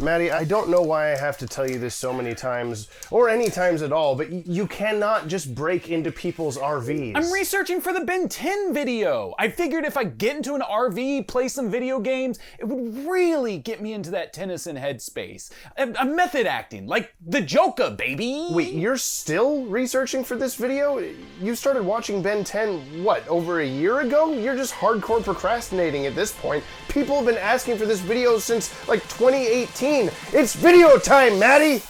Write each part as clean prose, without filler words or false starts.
Mattie, I don't know why I have to tell you this so many times, or any times at all, but you cannot just break into people's RVs. I'm researching for the Ben 10 video. I figured if I get into an RV, play some video games, it would really get me into that Tennyson headspace. I'm method acting, like the Joker, baby. Wait, you're still researching for this video? You started watching Ben 10, what, over a year ago? You're just hardcore procrastinating at this point. People have been asking for this video since, like, 2018. It's video time, Mattie!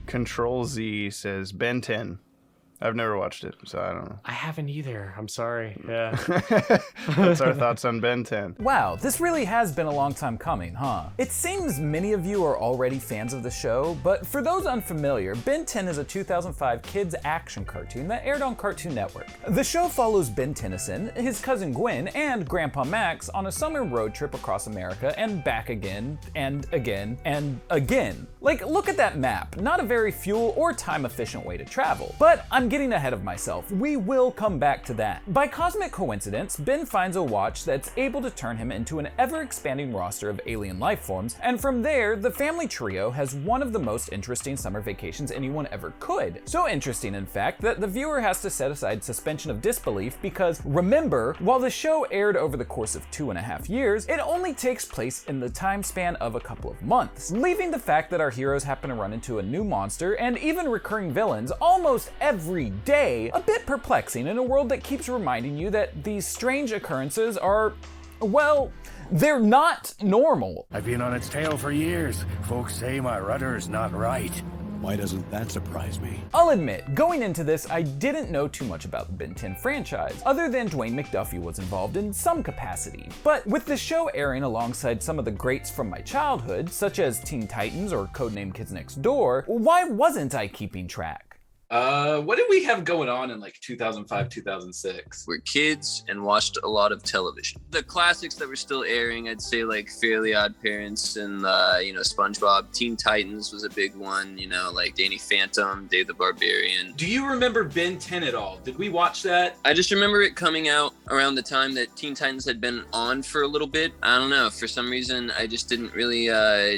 Control Z says Ben 10. I've never watched it, so I don't know. I haven't either. I'm sorry. Yeah. That's our thoughts on Ben 10. Wow, this really has been a long time coming, huh? It seems many of you are already fans of the show, but for those unfamiliar, Ben 10 is a 2005 kids action cartoon that aired on Cartoon Network. The show follows Ben Tennyson, his cousin Gwen, and Grandpa Max on a summer road trip across America and back again, and again, and again. Like, look at that map. Not a very fuel or time efficient way to travel. But I'm getting ahead of myself. We will come back to that. By cosmic coincidence, Ben finds a watch that's able to turn him into an ever-expanding roster of alien life forms, and from there, the family trio has one of the most interesting summer vacations anyone ever could. So interesting, in fact, that the viewer has to set aside suspension of disbelief because, remember, while the show aired over the course of 2.5 years, it only takes place in the time span of a couple of months, leaving the fact that our heroes happen to run into a new monster and even recurring villains almost every day a bit perplexing in a world that keeps reminding you that these strange occurrences are, well, they're not normal. I've been on its tail for years. Folks say my rudder's not right. Why doesn't that surprise me? I'll admit, going into this, I didn't know too much about the Ben 10 franchise, other than Dwayne McDuffie was involved in some capacity. But with the show airing alongside some of the greats from my childhood, such as Teen Titans or Codename Kids Next Door, why wasn't I keeping track? What did we have going on in like 2005, 2006? We're kids and watched a lot of television. The classics that were still airing, I'd say like Fairly Odd Parents and, SpongeBob. Teen Titans was a big one, like Danny Phantom, Dave the Barbarian. Do you remember Ben 10 at all? Did we watch that? I just remember it coming out around the time that Teen Titans had been on for a little bit. I don't know, for some reason, I just didn't really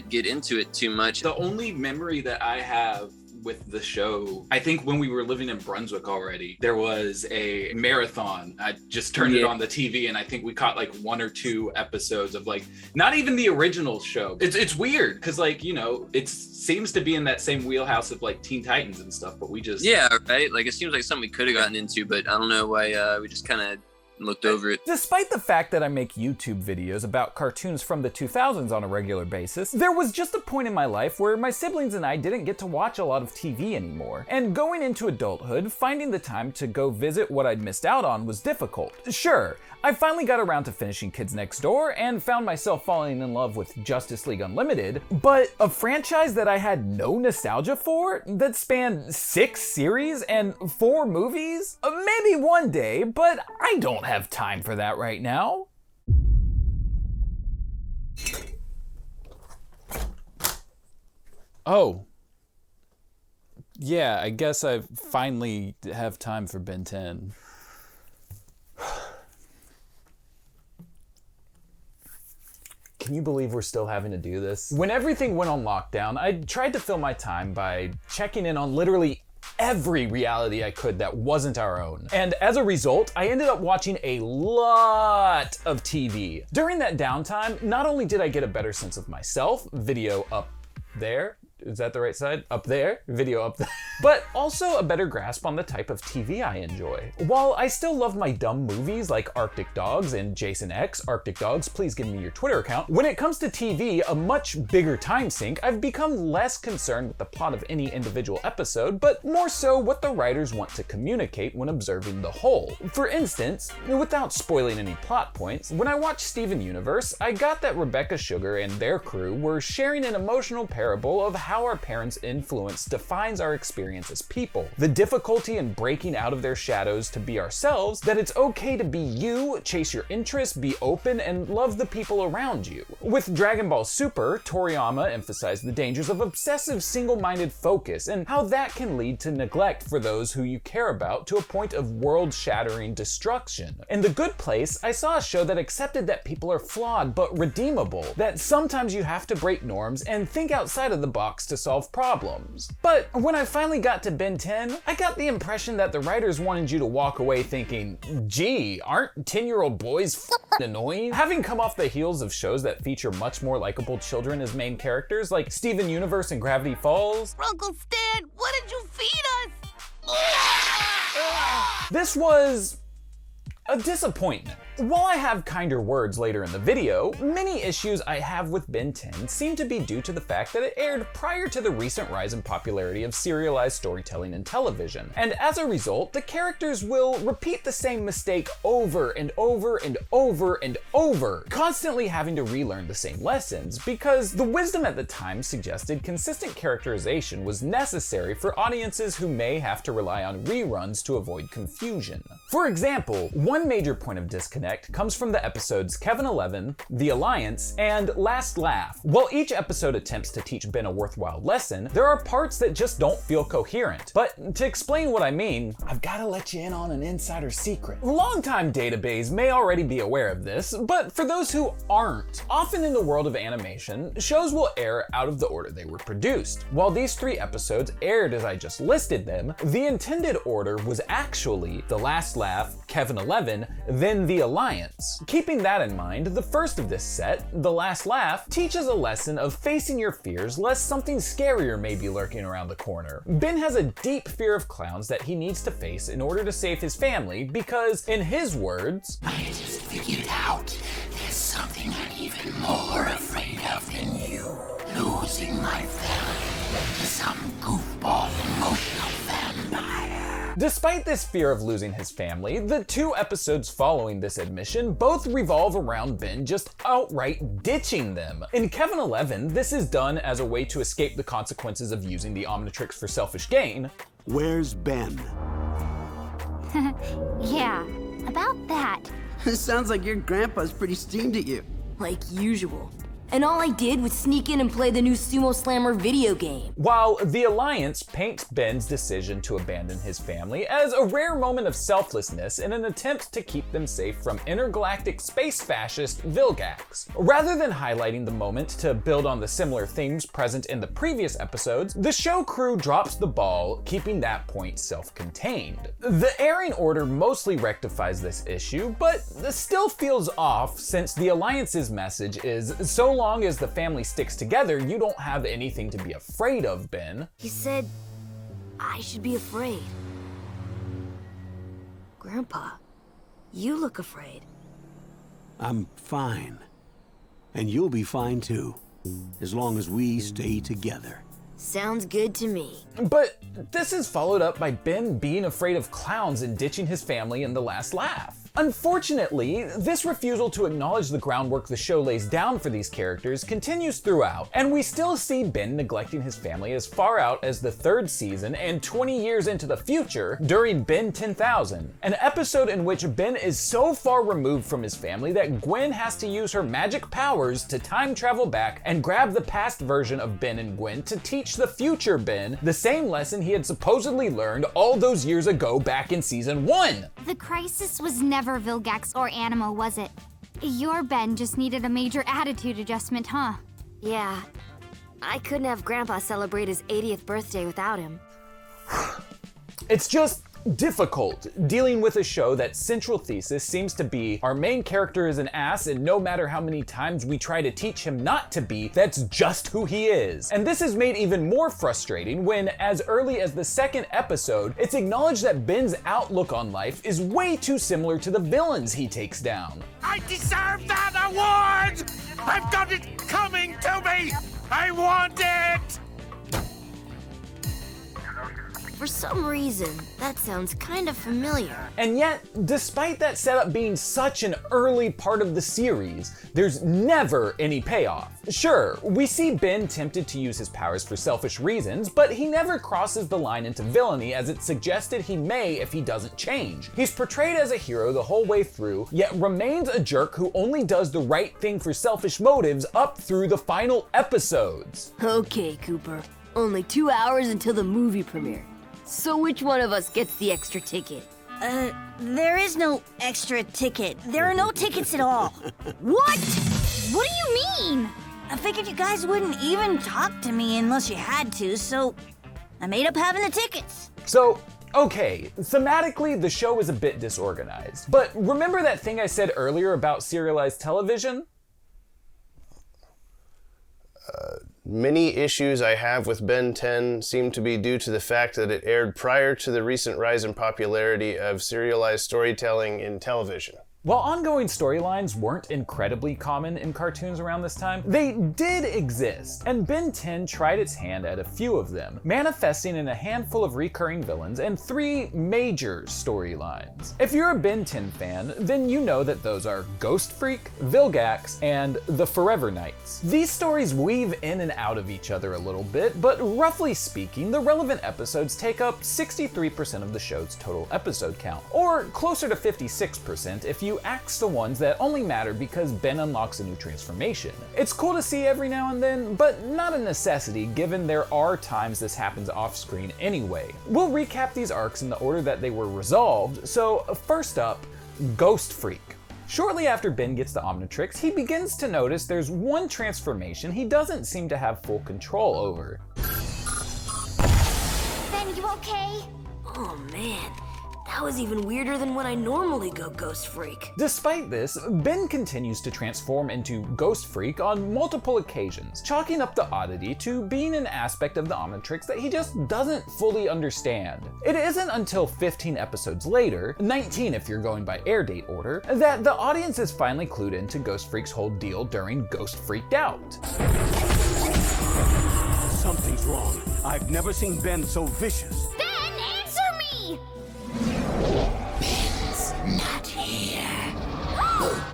get into it too much. The only memory that I have with the show, I think when we were living in Brunswick already, there was a marathon. I just turned it on the TV and I think we caught like 1 or 2 episodes of like, not even the original show. It's weird because like, it seems to be in that same wheelhouse of like Teen Titans and stuff, but we just... Yeah, right? Like it seems like something we could have gotten into, but I don't know why we just kind of looked over it. Despite the fact that I make YouTube videos about cartoons from the 2000s on a regular basis, there was just a point in my life where my siblings and I didn't get to watch a lot of TV anymore. And going into adulthood, finding the time to go visit what I'd missed out on was difficult. Sure, I finally got around to finishing Kids Next Door and found myself falling in love with Justice League Unlimited, but a franchise that I had no nostalgia for, that spanned 6 series and 4 movies? Maybe one day, but I don't have time for that right now. Oh. Yeah, I guess I finally have time for Ben 10. Can you believe we're still having to do this? When everything went on lockdown, I tried to fill my time by checking in on literally every reality I could that wasn't our own. And as a result, I ended up watching a lot of TV. During that downtime, not only did I get a better sense of myself, video up there, is that the right side? Up there, video up there. But also a better grasp on the type of TV I enjoy. While I still love my dumb movies like Arctic Dogs and Jason X, Arctic Dogs, please give me your Twitter account. When it comes to TV, a much bigger time sink, I've become less concerned with the plot of any individual episode, but more so what the writers want to communicate when observing the whole. For instance, without spoiling any plot points, when I watched Steven Universe, I got that Rebecca Sugar and their crew were sharing an emotional parable of how our parents' influence defines our experience as people. The difficulty in breaking out of their shadows to be ourselves, that it's okay to be you, chase your interests, be open, and love the people around you. With Dragon Ball Super, Toriyama emphasized the dangers of obsessive single-minded focus and how that can lead to neglect for those who you care about to a point of world-shattering destruction. In The Good Place, I saw a show that accepted that people are flawed but redeemable, that sometimes you have to break norms and think outside of the box to solve problems. But when I finally got to Ben 10, I got the impression that the writers wanted you to walk away thinking, gee, aren't 10-year-old boys f***ing annoying? Having come off the heels of shows that feature much more likable children as main characters, like Steven Universe and Gravity Falls, Uncle Stan, what did you feed us? this was a disappointment. While I have kinder words later in the video, many issues I have with Ben 10 seem to be due to the fact that it aired prior to the recent rise in popularity of serialized storytelling in television. And as a result, the characters will repeat the same mistake over and over and over and over, constantly having to relearn the same lessons, because the wisdom at the time suggested consistent characterization was necessary for audiences who may have to rely on reruns to avoid confusion. For example, one major point of disconnect comes from the episodes Kevin 11, The Alliance, and Last Laugh. While each episode attempts to teach Ben a worthwhile lesson, there are parts that just don't feel coherent. But to explain what I mean, I've gotta let you in on an insider secret. Longtime Database may already be aware of this, but for those who aren't, often in the world of animation, shows will air out of the order they were produced. While these 3 episodes aired as I just listed them, the intended order was actually The Last Laugh, Kevin 11, then The Alliance. Keeping that in mind, the first of this set, The Last Laugh, teaches a lesson of facing your fears lest something scarier may be lurking around the corner. Ben has a deep fear of clowns that he needs to face in order to save his family because, in his words, I just figured out there's something I'm even more afraid of than you. Losing my family to some goofball emotional vampire. Despite this fear of losing his family, the 2 episodes following this admission both revolve around Ben just outright ditching them. In Kevin 11, this is done as a way to escape the consequences of using the omnitrix for selfish gain. Where's Ben? Yeah, about that. Sounds like your grandpa's pretty steamed at you. Like usual. And all I did was sneak in and play the new Sumo Slammer video game. While The Alliance paints Ben's decision to abandon his family as a rare moment of selflessness in an attempt to keep them safe from intergalactic space fascist Vilgax. Rather than highlighting the moment to build on the similar themes present in the previous episodes, the show crew drops the ball, keeping that point self-contained. The airing order mostly rectifies this issue, but still feels off since The Alliance's message is, so long as the family sticks together, you don't have anything to be afraid of, Ben. He said I should be afraid. Grandpa, you look afraid. I'm fine. And you'll be fine too, as long as we stay together. Sounds good to me. But this is followed up by Ben being afraid of clowns and ditching his family in The Last Laugh. Unfortunately, this refusal to acknowledge the groundwork the show lays down for these characters continues throughout, and we still see Ben neglecting his family as far out as the 3rd season and 20 years into the future during Ben 10,000, an episode in which Ben is so far removed from his family that Gwen has to use her magic powers to time travel back and grab the past version of Ben and Gwen to teach the future Ben the same lesson he had supposedly learned all those years ago back in season 1. The crisis was never Vilgax or Animo, was it? Your Ben just needed a major attitude adjustment, huh? Yeah. I couldn't have Grandpa celebrate his 80th birthday without him. It's just difficult dealing with a show that central thesis seems to be our main character is an ass and no matter how many times we try to teach him not to be, that's just who he is. And this is made even more frustrating when, as early as the 2nd episode, it's acknowledged that Ben's outlook on life is way too similar to the villains he takes down. I deserve that award! I've got it coming to me! I want it! For some reason, that sounds kind of familiar. And yet, despite that setup being such an early part of the series, there's never any payoff. Sure, we see Ben tempted to use his powers for selfish reasons, but he never crosses the line into villainy as it's suggested he may if he doesn't change. He's portrayed as a hero the whole way through, yet remains a jerk who only does the right thing for selfish motives up through the final episodes. Okay, Cooper. Only 2 hours until the movie premiere. So which one of us gets the extra ticket? There is no extra ticket. There are no tickets at all. What? What do you mean? I figured you guys wouldn't even talk to me unless you had to, so I made up having the tickets. So, okay, thematically the show is a bit disorganized. But remember that thing I said earlier about serialized television? Many issues I have with Ben 10 seem to be due to the fact that it aired prior to the recent rise in popularity of serialized storytelling in television. While ongoing storylines weren't incredibly common in cartoons around this time, they did exist, and Ben 10 tried its hand at a few of them, manifesting in a handful of recurring villains and 3 major storylines. If you're a Ben 10 fan, then you know that those are Ghostfreak, Vilgax, and the Forever Knights. These stories weave in and out of each other a little bit, but roughly speaking, the relevant episodes take up 63% of the show's total episode count, or closer to 56% if you axe the ones that only matter because Ben unlocks a new transformation. It's cool to see every now and then, but not a necessity given there are times this happens off screen anyway. We'll recap these arcs in the order that they were resolved, so first up, Ghostfreak. Shortly after Ben gets the Omnitrix, he begins to notice there's one transformation he doesn't seem to have full control over. Ben, you okay? Oh man, that was even weirder than when I normally go Ghostfreak. Despite this, Ben continues to transform into Ghostfreak on multiple occasions, chalking up the oddity to being an aspect of the Omnitrix that he just doesn't fully understand. It isn't until 15 episodes later, 19 if you're going by air date order, that the audience is finally clued into Ghostfreak's whole deal during Ghost Freaked Out. Something's wrong. I've never seen Ben so vicious. Ben, answer me! Ben's not here.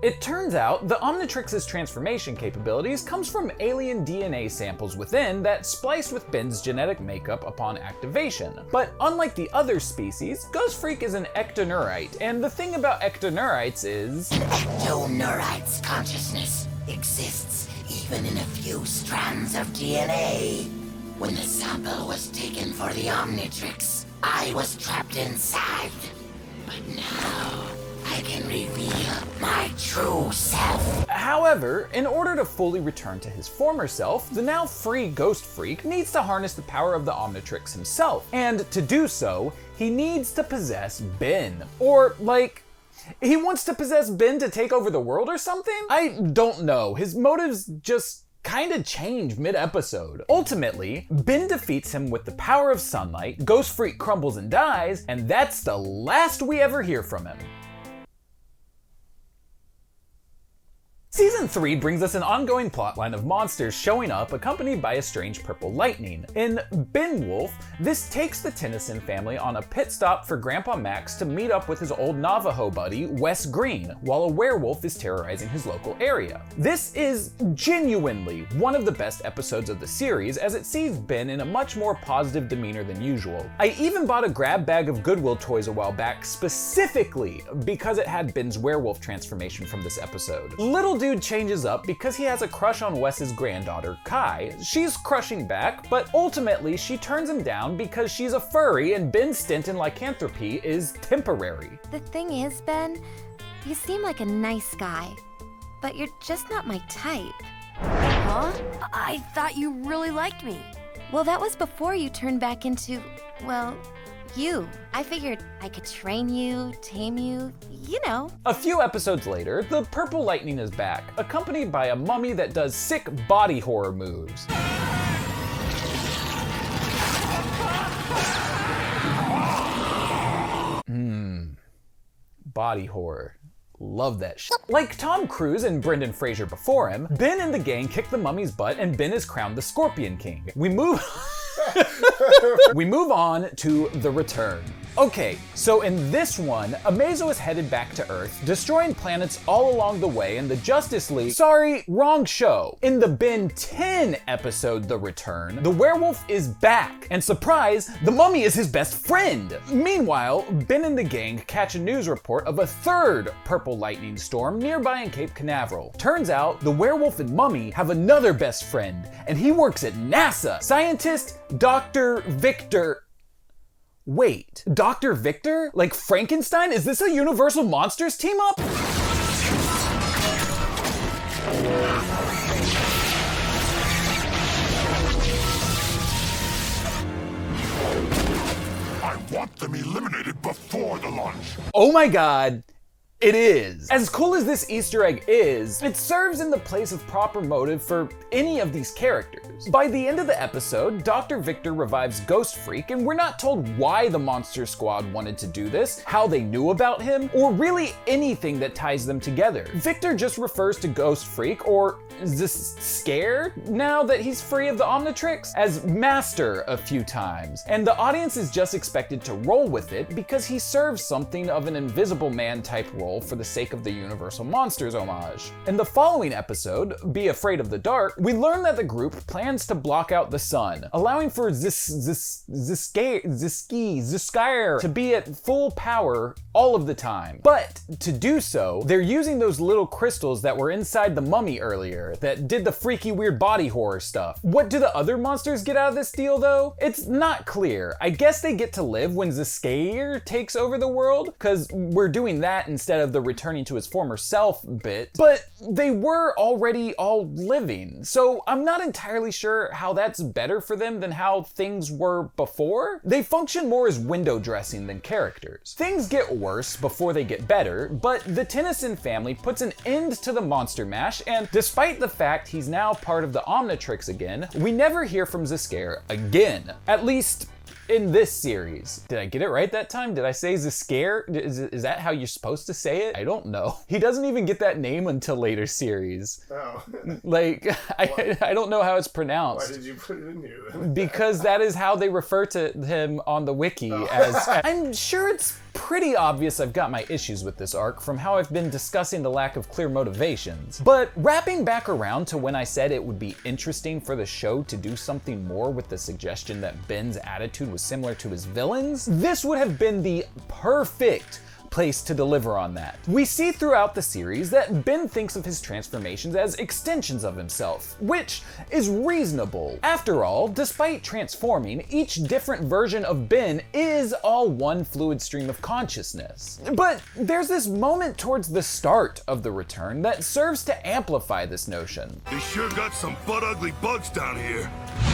It turns out the Omnitrix's transformation capabilities comes from alien DNA samples within that splice with Ben's genetic makeup upon activation. But unlike the other species, Ghostfreak is an ectoneurite, and the thing about ectoneurites is... An ectoneurite's consciousness exists even in a few strands of DNA. When the sample was taken for the Omnitrix, I was trapped inside. But now, I can reveal my true self. However, in order to fully return to his former self, the now free Ghostfreak needs to harness the power of the Omnitrix himself. And to do so, he needs to possess Ben. Or, like, he wants to possess Ben to take over the world or something? I don't know. His motives just kinda change mid-episode. Ultimately, Ben defeats him with the power of sunlight, Ghostfreak crumbles and dies, and that's the last we ever hear from him. Season 3 brings us an ongoing plotline of monsters showing up accompanied by a strange purple lightning. In Beowulf, this takes the Tennyson family on a pit stop for Grandpa Max to meet up with his old Navajo buddy, Wes Green, while a werewolf is terrorizing his local area. This is genuinely one of the best episodes of the series as it sees Ben in a much more positive demeanor than usual. I even bought a grab bag of Goodwill toys a while back specifically because it had Ben's werewolf transformation from this episode. Little dude changes up because he has a crush on Wes's granddaughter, Kai. She's crushing back, but ultimately she turns him down because she's a furry and Ben's stint in lycanthropy is temporary. The thing is, Ben, you seem like a nice guy, but you're just not my type. Huh? I thought you really liked me. Well, that was before you turned back into, well, you. I figured I could train you, tame you, you know. A few episodes later, the purple lightning is back, accompanied by a mummy that does sick body horror moves. Body horror. Love that shit. Like Tom Cruise and Brendan Fraser before him, Ben and the gang kick the mummy's butt and Ben is crowned the Scorpion King. We move We move on to The Return. Okay, so in this one, Amazo is headed back to Earth, destroying planets all along the way, and the Justice League— sorry, wrong show. In the Ben 10 episode, The Return, the werewolf is back, and surprise, the mummy is his best friend. Meanwhile, Ben and the gang catch a news report of a third purple lightning storm nearby in Cape Canaveral. Turns out, the werewolf and mummy have another best friend, and he works at NASA. Scientist Dr. Victor— wait, Dr. Victor? Like Frankenstein? Is this a Universal Monsters team up? I want them eliminated before the launch. Oh my god. It is. As cool as this Easter egg is, it serves in the place of proper motive for any of these characters. By the end of the episode, Dr. Victor revives Ghostfreak, and we're not told why the Monster Squad wanted to do this, how they knew about him, or really anything that ties them together. Victor just refers to Ghostfreak, or Scare, now that he's free of the Omnitrix, as Master a few times, and the audience is just expected to roll with it because he serves something of an Invisible Man type role for the sake of the Universal Monsters homage. In the following episode, Be Afraid of the Dark, we learn that the group plans to block out the sun, allowing for Scare to be at full power all of the time. But to do so, they're using those little crystals that were inside the mummy earlier that did the freaky weird body horror stuff. What do the other monsters get out of this deal though? It's not clear. I guess they get to live when Scare takes over the world, because we're doing that instead of the returning to his former self bit, but they were already all living, so I'm not entirely sure how that's better for them than how things were before. They function more as window dressing than characters. Things get worse before they get better, but the Tennyson family puts an end to the monster mash, and despite the fact he's now part of the Omnitrix again, we never hear from Scare again. At least in this series. Did I get it right that time? Did I say Scare? Is that how you're supposed to say it? I don't know. He doesn't even get that name until later series. Oh. Like, I don't know how it's pronounced. Why did you put it in here then? Because that is how they refer to him on the wiki as... I'm sure it's pretty obvious I've got my issues with this arc from how I've been discussing the lack of clear motivations. But wrapping back around to when I said it would be interesting for the show to do something more with the suggestion that Ben's attitude was similar to his villains, this would have been the perfect place to deliver on that. We see throughout the series that Ben thinks of his transformations as extensions of himself, which is reasonable. After all, despite transforming, each different version of Ben is all one fluid stream of consciousness. But there's this moment towards the start of The Return that serves to amplify this notion. They sure got some butt-ugly bugs down here.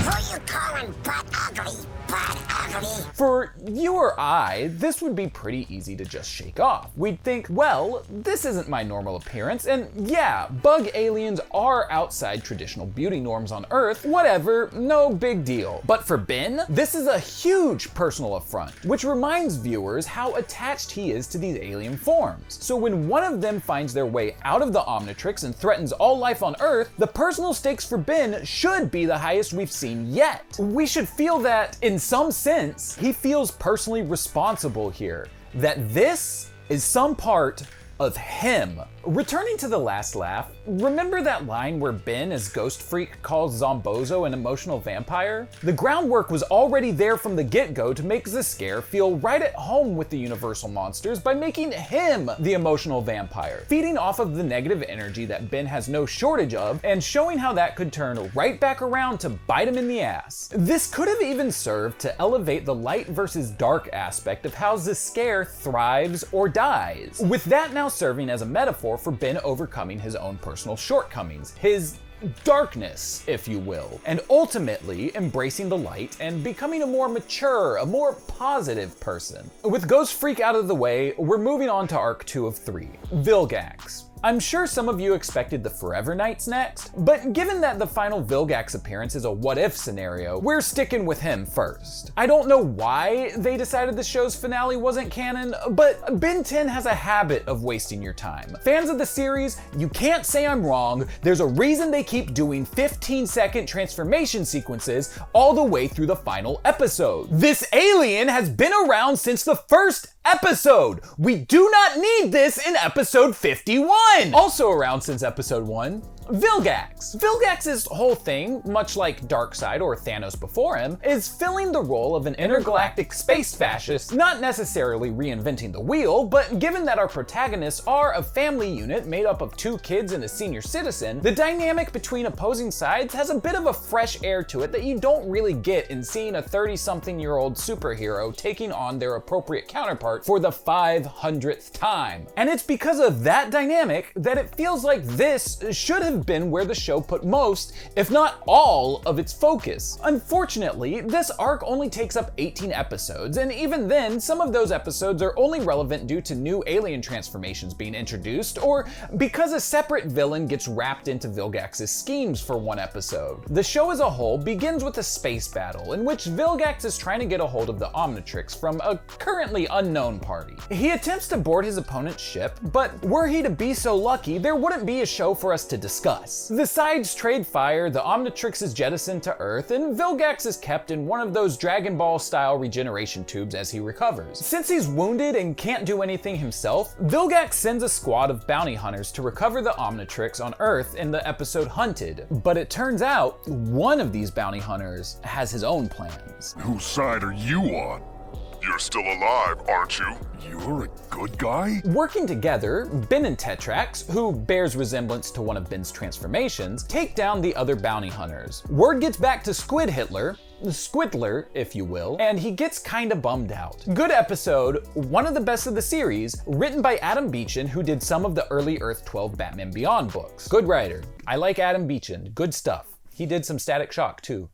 Who you calling butt-ugly? Butt-ugly? For you or I, this would be pretty easy to just shake off. We'd think, well, this isn't my normal appearance, and yeah, bug aliens are outside traditional beauty norms on Earth, whatever, no big deal. But for Ben, this is a huge personal affront, which reminds viewers how attached he is to these alien forms. So when one of them finds their way out of the Omnitrix and threatens all life on Earth, the personal stakes for Ben should be the highest we've seen yet. We should feel that, in some sense, he feels personally responsible here, that this is some part of him. Returning to the last laugh, remember that line where Ben as Ghostfreak calls Zombozo an emotional vampire? The groundwork was already there from the get-go to make Scare feel right at home with the Universal Monsters by making him the emotional vampire, feeding off of the negative energy that Ben has no shortage of, and showing how that could turn right back around to bite him in the ass. This could have even served to elevate the light versus dark aspect of how Scare thrives or dies, with that now serving as a metaphor for Ben overcoming his own personal shortcomings, his darkness, if you will, and ultimately embracing the light and becoming a more mature, a more positive person. With Ghostfreak out of the way, we're moving on to arc 2 of 3, Vilgax. I'm sure some of you expected the Forever Knights next, but given that the final Vilgax appearance is a what-if scenario, we're sticking with him first. I don't know why they decided the show's finale wasn't canon, but Ben 10 has a habit of wasting your time. Fans of the series, you can't say I'm wrong. There's a reason they keep doing 15-second transformation sequences all the way through the final episode. This alien has been around since the first episode. We do not need this in episode 51. Also around since episode 1, Vilgax. Vilgax's whole thing, much like Darkseid or Thanos before him, is filling the role of an intergalactic space fascist, not necessarily reinventing the wheel, but given that our protagonists are a family unit made up of 2 kids and a senior citizen, the dynamic between opposing sides has a bit of a fresh air to it that you don't really get in seeing a 30-something-year-old superhero taking on their appropriate counterpart for the 500th time. And it's because of that dynamic that it feels like this should have been where the show put most, if not all, of its focus. Unfortunately, this arc only takes up 18 episodes, and even then, some of those episodes are only relevant due to new alien transformations being introduced, or because a separate villain gets wrapped into Vilgax's schemes for one episode. The show as a whole begins with a space battle, in which Vilgax is trying to get a hold of the Omnitrix from a currently unknown party. He attempts to board his opponent's ship, but were he to be so lucky, there wouldn't be a show for us to discuss. The sides trade fire, the Omnitrix is jettisoned to Earth, and Vilgax is kept in one of those Dragon Ball style regeneration tubes as he recovers. Since he's wounded and can't do anything himself, Vilgax sends a squad of bounty hunters to recover the Omnitrix on Earth in the episode Hunted. But it turns out, one of these bounty hunters has his own plans. Whose side are you on? You're still alive, aren't you? You're a good guy? Working together, Ben and Tetrax, who bears resemblance to one of Ben's transformations, take down the other bounty hunters. Word gets back to Squidler, if you will, and he gets kinda bummed out. Good episode, one of the best of the series, written by Adam Beechin, who did some of the early Earth 12 Batman Beyond books. Good writer. I like Adam Beechin. Good stuff. He did some Static Shock too.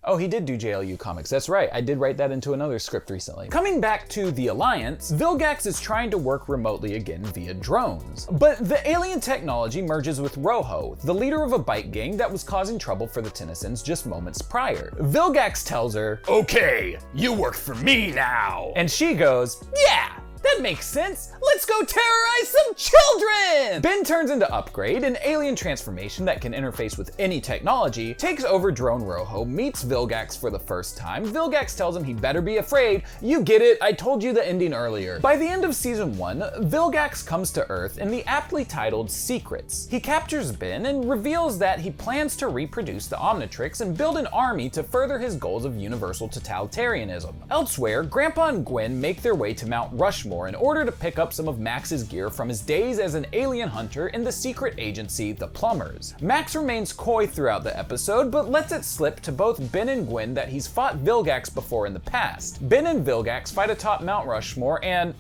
Oh, he did do JLU comics, that's right. I did write that into another script recently. Coming back to the Alliance, Vilgax is trying to work remotely again via drones. But the alien technology merges with Rojo, the leader of a bike gang that was causing trouble for the Tennysons just moments prior. Vilgax tells her, "Okay, you work for me now." And she goes, "Yeah! That makes sense. Let's go terrorize some children!" Ben turns into Upgrade, an alien transformation that can interface with any technology, takes over Drone Rojo, meets Vilgax for the first time. Vilgax tells him he better be afraid. You get it, I told you the ending earlier. By the end of season 1, Vilgax comes to Earth in the aptly titled Secrets. He captures Ben and reveals that he plans to reproduce the Omnitrix and build an army to further his goals of universal totalitarianism. Elsewhere, Grandpa and Gwen make their way to Mount Rushmore in order to pick up some of Max's gear from his days as an alien hunter in the secret agency, the Plumbers. Max remains coy throughout the episode, but lets it slip to both Ben and Gwen that he's fought Vilgax before in the past. Ben and Vilgax fight atop Mount Rushmore and...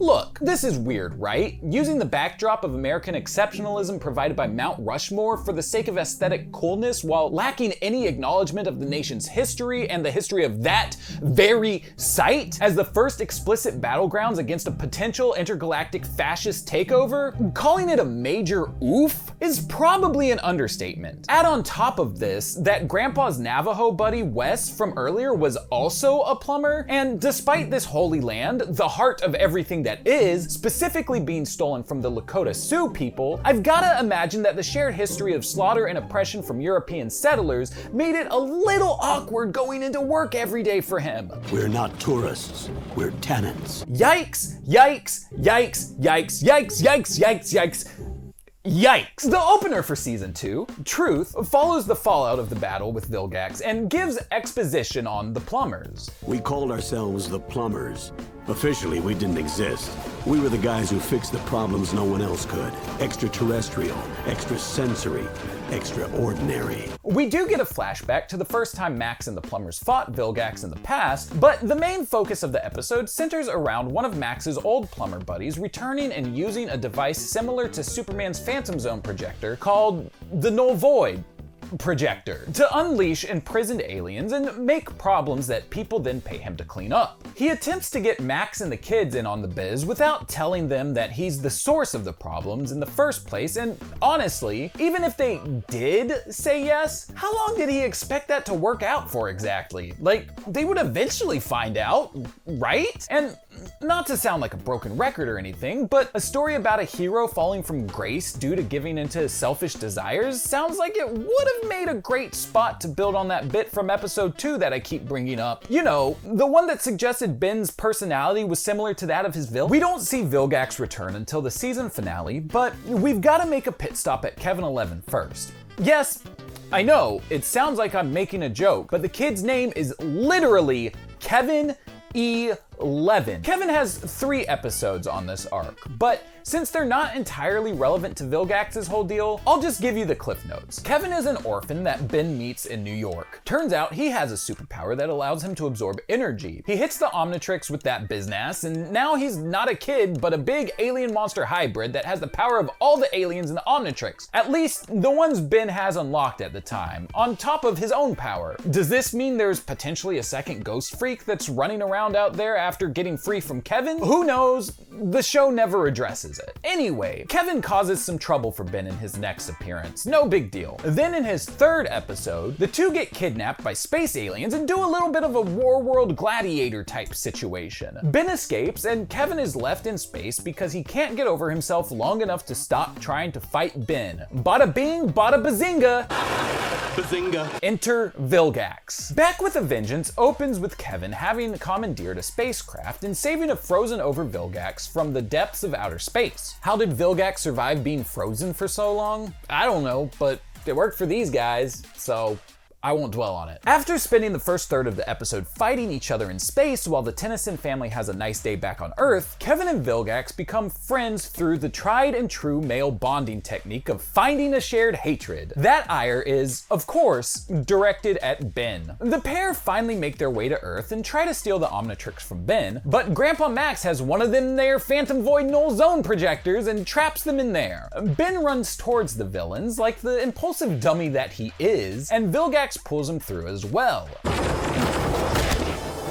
Look, this is weird, right? Using the backdrop of American exceptionalism provided by Mount Rushmore for the sake of aesthetic coolness while lacking any acknowledgement of the nation's history and the history of that very site as the first explicit battlegrounds against a potential intergalactic fascist takeover? Calling it a major oof is probably an understatement. Add on top of this that Grandpa's Navajo buddy Wes from earlier was also a plumber, and despite this holy land, the heart of everything that is, specifically being stolen from the Lakota Sioux people, I've gotta imagine that the shared history of slaughter and oppression from European settlers made it a little awkward going into work every day for him. We're not tourists, we're tenants. Yikes, yikes, yikes, yikes, yikes, yikes, yikes, yikes. Yikes! The opener for season 2, Truth, follows the fallout of the battle with Vilgax and gives exposition on the Plumbers. We called ourselves the Plumbers. Officially, we didn't exist. We were the guys who fixed the problems no one else could. Extraterrestrial, extrasensory, extraordinary. We do get a flashback to the first time Max and the Plumbers fought Vilgax in the past, but the main focus of the episode centers around one of Max's old plumber buddies returning and using a device similar to Superman's Phantom Zone projector called the Null Void. projector to unleash imprisoned aliens and make problems that people then pay him to clean up. He attempts to get Max and the kids in on the biz without telling them that he's the source of the problems in the first place, and honestly, even if they did say yes, how long did he expect that to work out for exactly? Like, they would eventually find out, right? And not to sound like a broken record or anything, but a story about a hero falling from grace due to giving into his selfish desires sounds like it would have made a great spot to build on that bit from episode 2 that I keep bringing up. You know, the one that suggested Ben's personality was similar to that of his villain. We don't see Vilgax return until the season finale, but we've got to make a pit stop at Kevin 11 first. Yes, I know, it sounds like I'm making a joke, but the kid's name is literally Kevin E11. Kevin has 3 episodes on this arc, but since they're not entirely relevant to Vilgax's whole deal, I'll just give you the cliff notes. Kevin is an orphan that Ben meets in New York. Turns out he has a superpower that allows him to absorb energy. He hits the Omnitrix with that business, and now he's not a kid, but a big alien monster hybrid that has the power of all the aliens in the Omnitrix. At least the ones Ben has unlocked at the time, on top of his own power. Does this mean there's potentially a second Ghostfreak that's running around out there after getting free from Kevin? Who knows? The show never addresses it. Anyway, Kevin causes some trouble for Ben in his next appearance. No big deal. Then in his 3rd episode, the two get kidnapped by space aliens and do a little bit of a War World Gladiator type situation. Ben escapes and Kevin is left in space because he can't get over himself long enough to stop trying to fight Ben. Bada bing, bada bazinga. Bazinga. Enter Vilgax. Back with a Vengeance opens with Kevin having commandeered a spacecraft and saving a frozen over Vilgax from the depths of outer space. How did Vilgax survive being frozen for so long? I don't know, but it worked for these guys, so I won't dwell on it. After spending the first third of the episode fighting each other in space while the Tennyson family has a nice day back on Earth, Kevin and Vilgax become friends through the tried and true male bonding technique of finding a shared hatred. That ire is, of course, directed at Ben. The pair finally make their way to Earth and try to steal the Omnitrix from Ben, but Grandpa Max has one of them there Phantom Void Null Zone projectors and traps them in there. Ben runs towards the villains like the impulsive dummy that he is, and Vilgax pulls him through as well.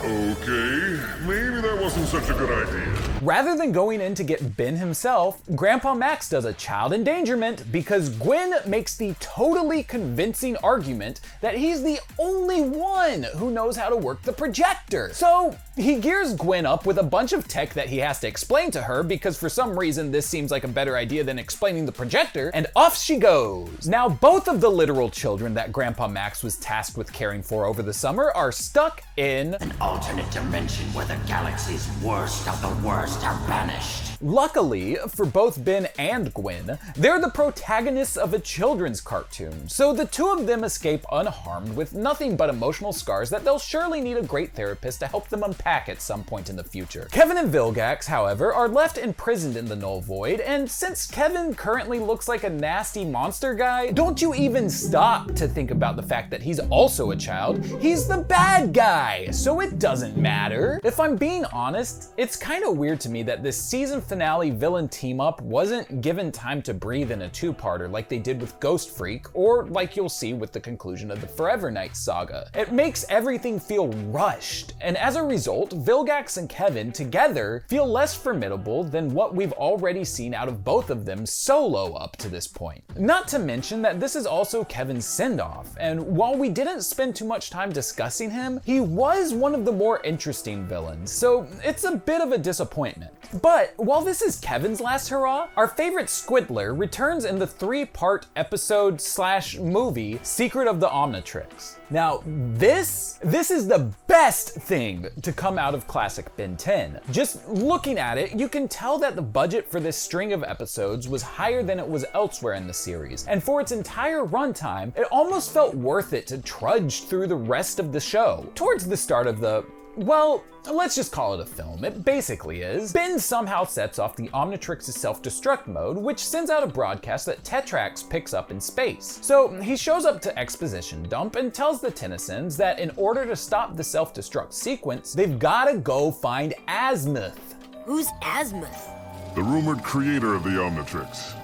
Okay, maybe that wasn't such a good idea. Rather than going in to get Ben himself, Grandpa Max does a child endangerment because Gwen makes the totally convincing argument that he's the only one who knows how to work the projector. So he gears Gwen up with a bunch of tech that he has to explain to her because for some reason this seems like a better idea than explaining the projector, and off she goes. Now both of the literal children that Grandpa Max was tasked with caring for over the summer are stuck in an alternate dimension where the galaxy's worst of the worst are banished. Luckily for both Ben and Gwen, they're the protagonists of a children's cartoon, so the two of them escape unharmed with nothing but emotional scars that they'll surely need a great therapist to help them unpack at some point in the future. Kevin and Vilgax, however, are left imprisoned in the Null Void, and since Kevin currently looks like a nasty monster guy, don't you even stop to think about the fact that he's also a child. He's the bad guy, so it doesn't matter. If I'm being honest, it's kind of weird to me that this season finale villain team up wasn't given time to breathe in a 2-parter like they did with Ghostfreak, or like you'll see with the conclusion of the Forever Knight saga. It makes everything feel rushed, and as a result, Vilgax and Kevin together feel less formidable than what we've already seen out of both of them solo up to this point. Not to mention that this is also Kevin's send-off, and while we didn't spend too much time discussing him, he was one of the more interesting villains, so it's a bit of a disappointment. But while this is Kevin's last hurrah, our favorite Squiddler returns in the 3-part episode / movie Secret of the Omnitrix. Now, this is the best thing to come out of classic Ben 10. Just looking at it, you can tell that the budget for this string of episodes was higher than it was elsewhere in the series, and for its entire runtime, it almost felt worth it to trudge through the rest of the show. Towards the start of the, well, let's just call it a film. It basically is. Ben somehow sets off the Omnitrix's self-destruct mode, which sends out a broadcast that Tetrax picks up in space. So he shows up to exposition dump and tells the Tennysons that in order to stop the self-destruct sequence, they've gotta go find Azimuth. Who's Azimuth? The rumored creator of the Omnitrix.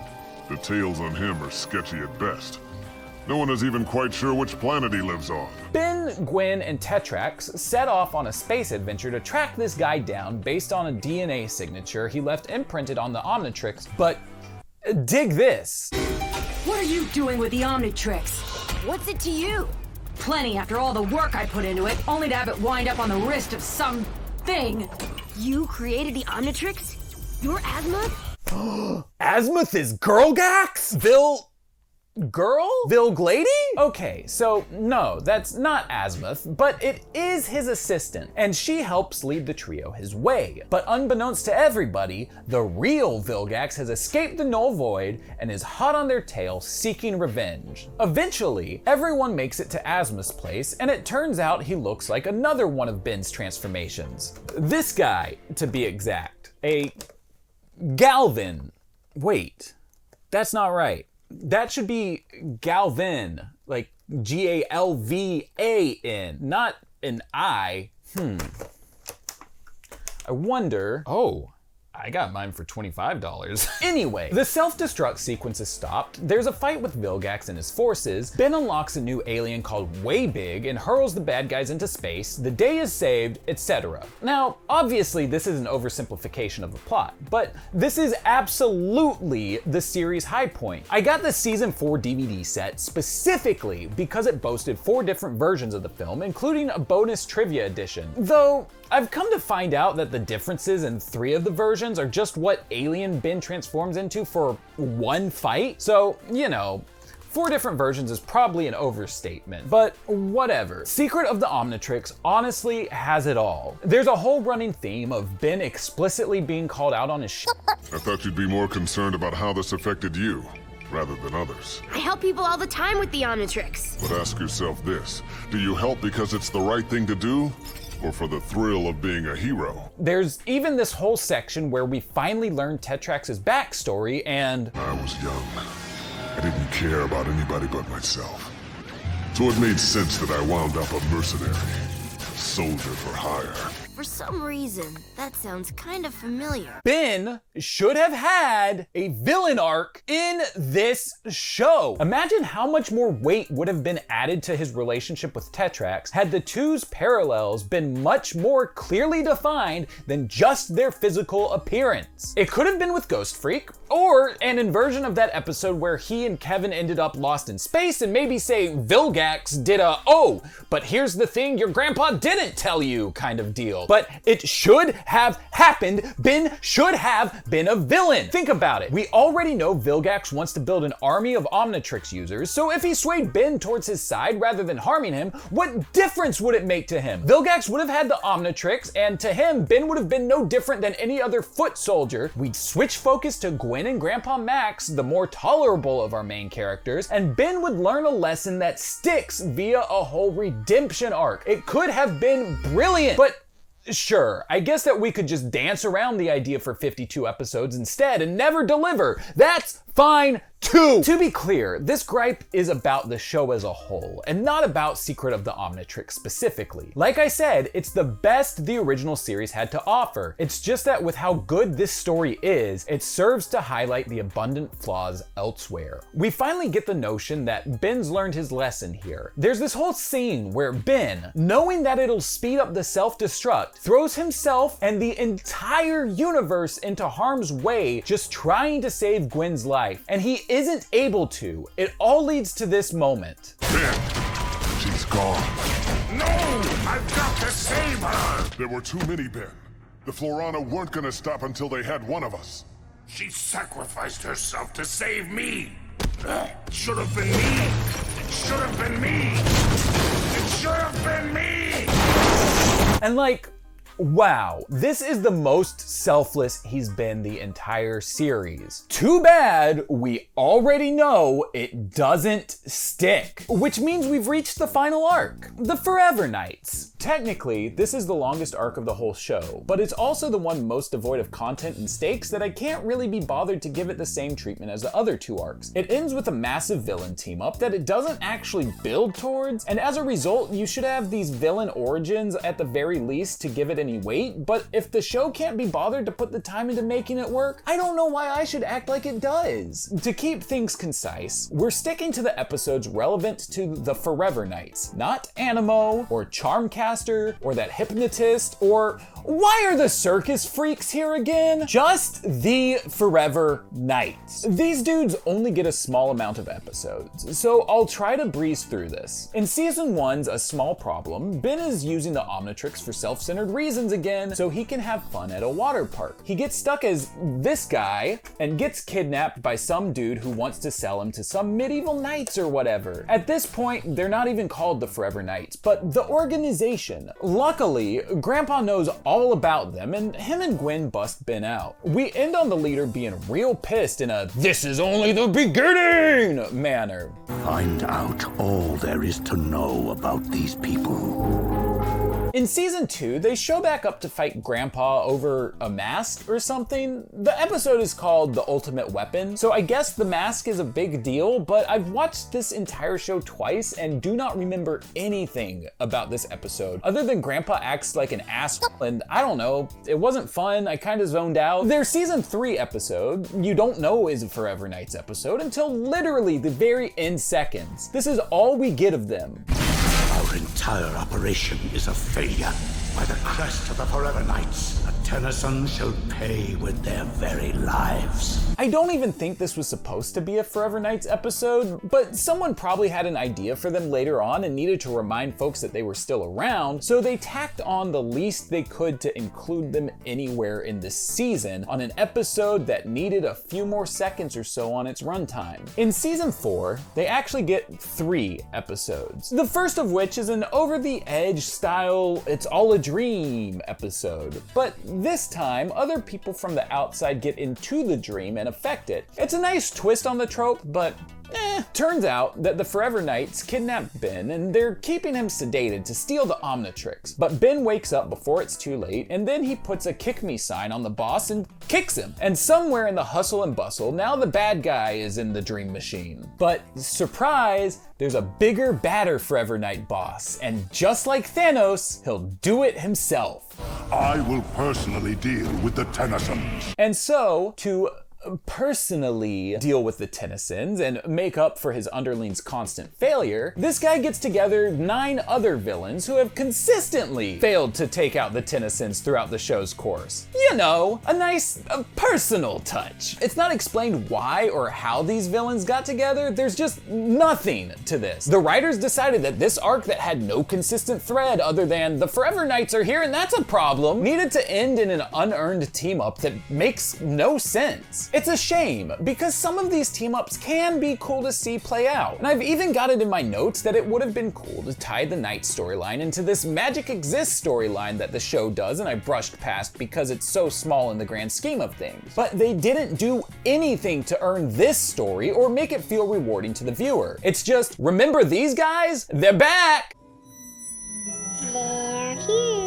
The tales on him are sketchy at best. No one is even quite sure which planet he lives on. Ben, Gwen, and Tetrax set off on a space adventure to track this guy down based on a DNA signature he left imprinted on the Omnitrix, but dig this. What are you doing with the Omnitrix? What's it to you? Plenty after all the work I put into it, only to have it wind up on the wrist of some thing. You created the Omnitrix? You're Azimuth? Azimuth is Girlgax? Vilglady? Okay, so no, that's not Azimuth, but it is his assistant, and she helps lead the trio his way. But unbeknownst to everybody, the real Vilgax has escaped the null void and is hot on their tail seeking revenge. Eventually, everyone makes it to Azimuth's place, and it turns out he looks like another one of Ben's transformations. This guy, to be exact. A Galvin. Wait, that's not right. That should be Galvin, like Galvan, not an I. I wonder. Oh, I got mine for $25. Anyway, the self-destruct sequence is stopped, there's a fight with Vilgax and his forces, Ben unlocks a new alien called Way Big and hurls the bad guys into space, the day is saved, etc. Now, obviously this is an oversimplification of the plot, but this is absolutely the series' high point. I got the season 4 DVD set specifically because it boasted 4 different versions of the film, including a bonus trivia edition. Though, I've come to find out that the differences in 3 of the versions are just what alien Ben transforms into for one fight. So, you know, 4 different versions is probably an overstatement, but whatever. Secret of the Omnitrix honestly has it all. There's a whole running theme of Ben explicitly being called out on his shit. I thought you'd be more concerned about how this affected you, rather than others. I help people all the time with the Omnitrix. But ask yourself this, do you help because it's the right thing to do? Or for the thrill of being a hero? There's even this whole section where we finally learn Tetrax's backstory and... I was young. I didn't care about anybody but myself. So it made sense that I wound up a mercenary. Soldier for hire. For some reason, that sounds kind of familiar. Ben should have had a villain arc in this show. Imagine how much more weight would have been added to his relationship with Tetrax had the two's parallels been much more clearly defined than just their physical appearance. It could have been with Ghostfreak, or an inversion of that episode where he and Kevin ended up lost in space and maybe say Vilgax did a, oh, but here's the thing your grandpa didn't tell you kind of deal. But it should have happened. Ben should have been a villain. Think about it. We already know Vilgax wants to build an army of Omnitrix users, so if he swayed Ben towards his side rather than harming him, what difference would it make to him? Vilgax would have had the Omnitrix, and to him, Ben would have been no different than any other foot soldier. We'd switch focus to Gwen and Grandpa Max, the more tolerable of our main characters, and Ben would learn a lesson that sticks via a whole redemption arc. It could have been brilliant, but sure, I guess that we could just dance around the idea for 52 episodes instead and never deliver. That's fine too. To be clear, this gripe is about the show as a whole and not about Secret of the Omnitrix specifically. Like I said, it's the best the original series had to offer. It's just that with how good this story is, it serves to highlight the abundant flaws elsewhere. We finally get the notion that Ben's learned his lesson here. There's this whole scene where Ben, knowing that it'll speed up the self-destruct, throws himself and the entire universe into harm's way just trying to save Gwen's life, and he isn't able to. It all leads to this moment. Ben, she's gone. No! I've got to save her! There were too many, Ben. The Florana weren't gonna stop until they had one of us. She sacrificed herself to save me! It should have been me! It should have been me! It should have been me! And like, wow, this is the most selfless he's been the entire series. Too bad we already know it doesn't stick. Which means we've reached the final arc, the Forever Nights. Technically, this is the longest arc of the whole show, but it's also the one most devoid of content and stakes that I can't really be bothered to give it the same treatment as the other two arcs. It ends with a massive villain team up that it doesn't actually build towards, and as a result, you should have these villain origins at the very least to give it any weight, but if the show can't be bothered to put the time into making it work, I don't know why I should act like it does. To keep things concise, we're sticking to the episodes relevant to the Forever Knights, not Animo, or Charmcaster, or that hypnotist, or why are the circus freaks here again? Just the Forever Knights. These dudes only get a small amount of episodes, so I'll try to breeze through this. In season 1's A Small Problem, Ben is using the omnitrix for self-centered reasons again, so he can have fun at a water park. He gets stuck as this guy and gets kidnapped by some dude who wants to sell him to some medieval knights or whatever. At this point, they're not even called the Forever Knights, but the organization. Luckily, Grandpa knows all about them, and him and Gwen bust Ben out. We end on the leader being real pissed in a "this is only the beginning" manner. Find out all there is to know about these people. In season 2, they show back up to fight Grandpa over a mask or something. The episode is called The Ultimate Weapon, so I guess the mask is a big deal, but I've watched this entire show twice and do not remember anything about this episode, other than Grandpa acts like an asshole, and I don't know, it wasn't fun, I kinda zoned out. Their season 3 episode, you don't know is a Forever Knights episode until literally the very end seconds. This is all we get of them. Our entire operation is a failure. By the crest of the Forever Knights, the Tennyson shall pay with their very lives. I don't even think this was supposed to be a Forever Knights episode, but someone probably had an idea for them later on and needed to remind folks that they were still around, so they tacked on the least they could to include them anywhere in this season on an episode that needed a few more seconds or so on its runtime. In season 4, they actually get 3 episodes. The first of which is an over-the-edge style, it's all a dream episode, but this time other people from the outside get into the dream and affect it. It's a nice twist on the trope, but turns out that the Forever Knights kidnapped Ben and they're keeping him sedated to steal the omnitrix. But Ben wakes up before it's too late, and then he puts a kick me sign on the boss and kicks him. And somewhere in the hustle and bustle, now the bad guy is in the dream machine. But surprise, there's a bigger, badder Forever Knight boss, and just like Thanos, he'll do it himself. I will personally deal with the Tennysons. And so, to personally deal with the Tennysons and make up for his underling's constant failure, this guy gets together 9 other villains who have consistently failed to take out the Tennysons throughout the show's course. You know, a nice personal touch. It's not explained why or how these villains got together, there's just nothing to this. The writers decided that this arc that had no consistent thread other than the Forever Knights are here and that's a problem, needed to end in an unearned team up that makes no sense. It's a shame, because some of these team-ups can be cool to see play out. And I've even got it in my notes that it would have been cool to tie the Knight storyline into this Magic Exists storyline that the show does, and I brushed past because it's so small in the grand scheme of things. But they didn't do anything to earn this story or make it feel rewarding to the viewer. It's just, remember these guys? They're back! They're here.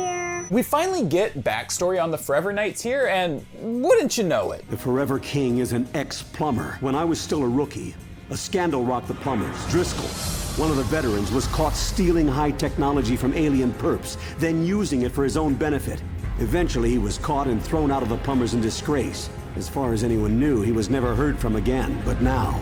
We finally get backstory on the Forever Knights here, and wouldn't you know it? The Forever King is an ex-plumber. When I was still a rookie, a scandal rocked the plumbers. Driscoll, one of the veterans, was caught stealing high technology from alien perps, then using it for his own benefit. Eventually, he was caught and thrown out of the plumbers in disgrace. As far as anyone knew, he was never heard from again. But now,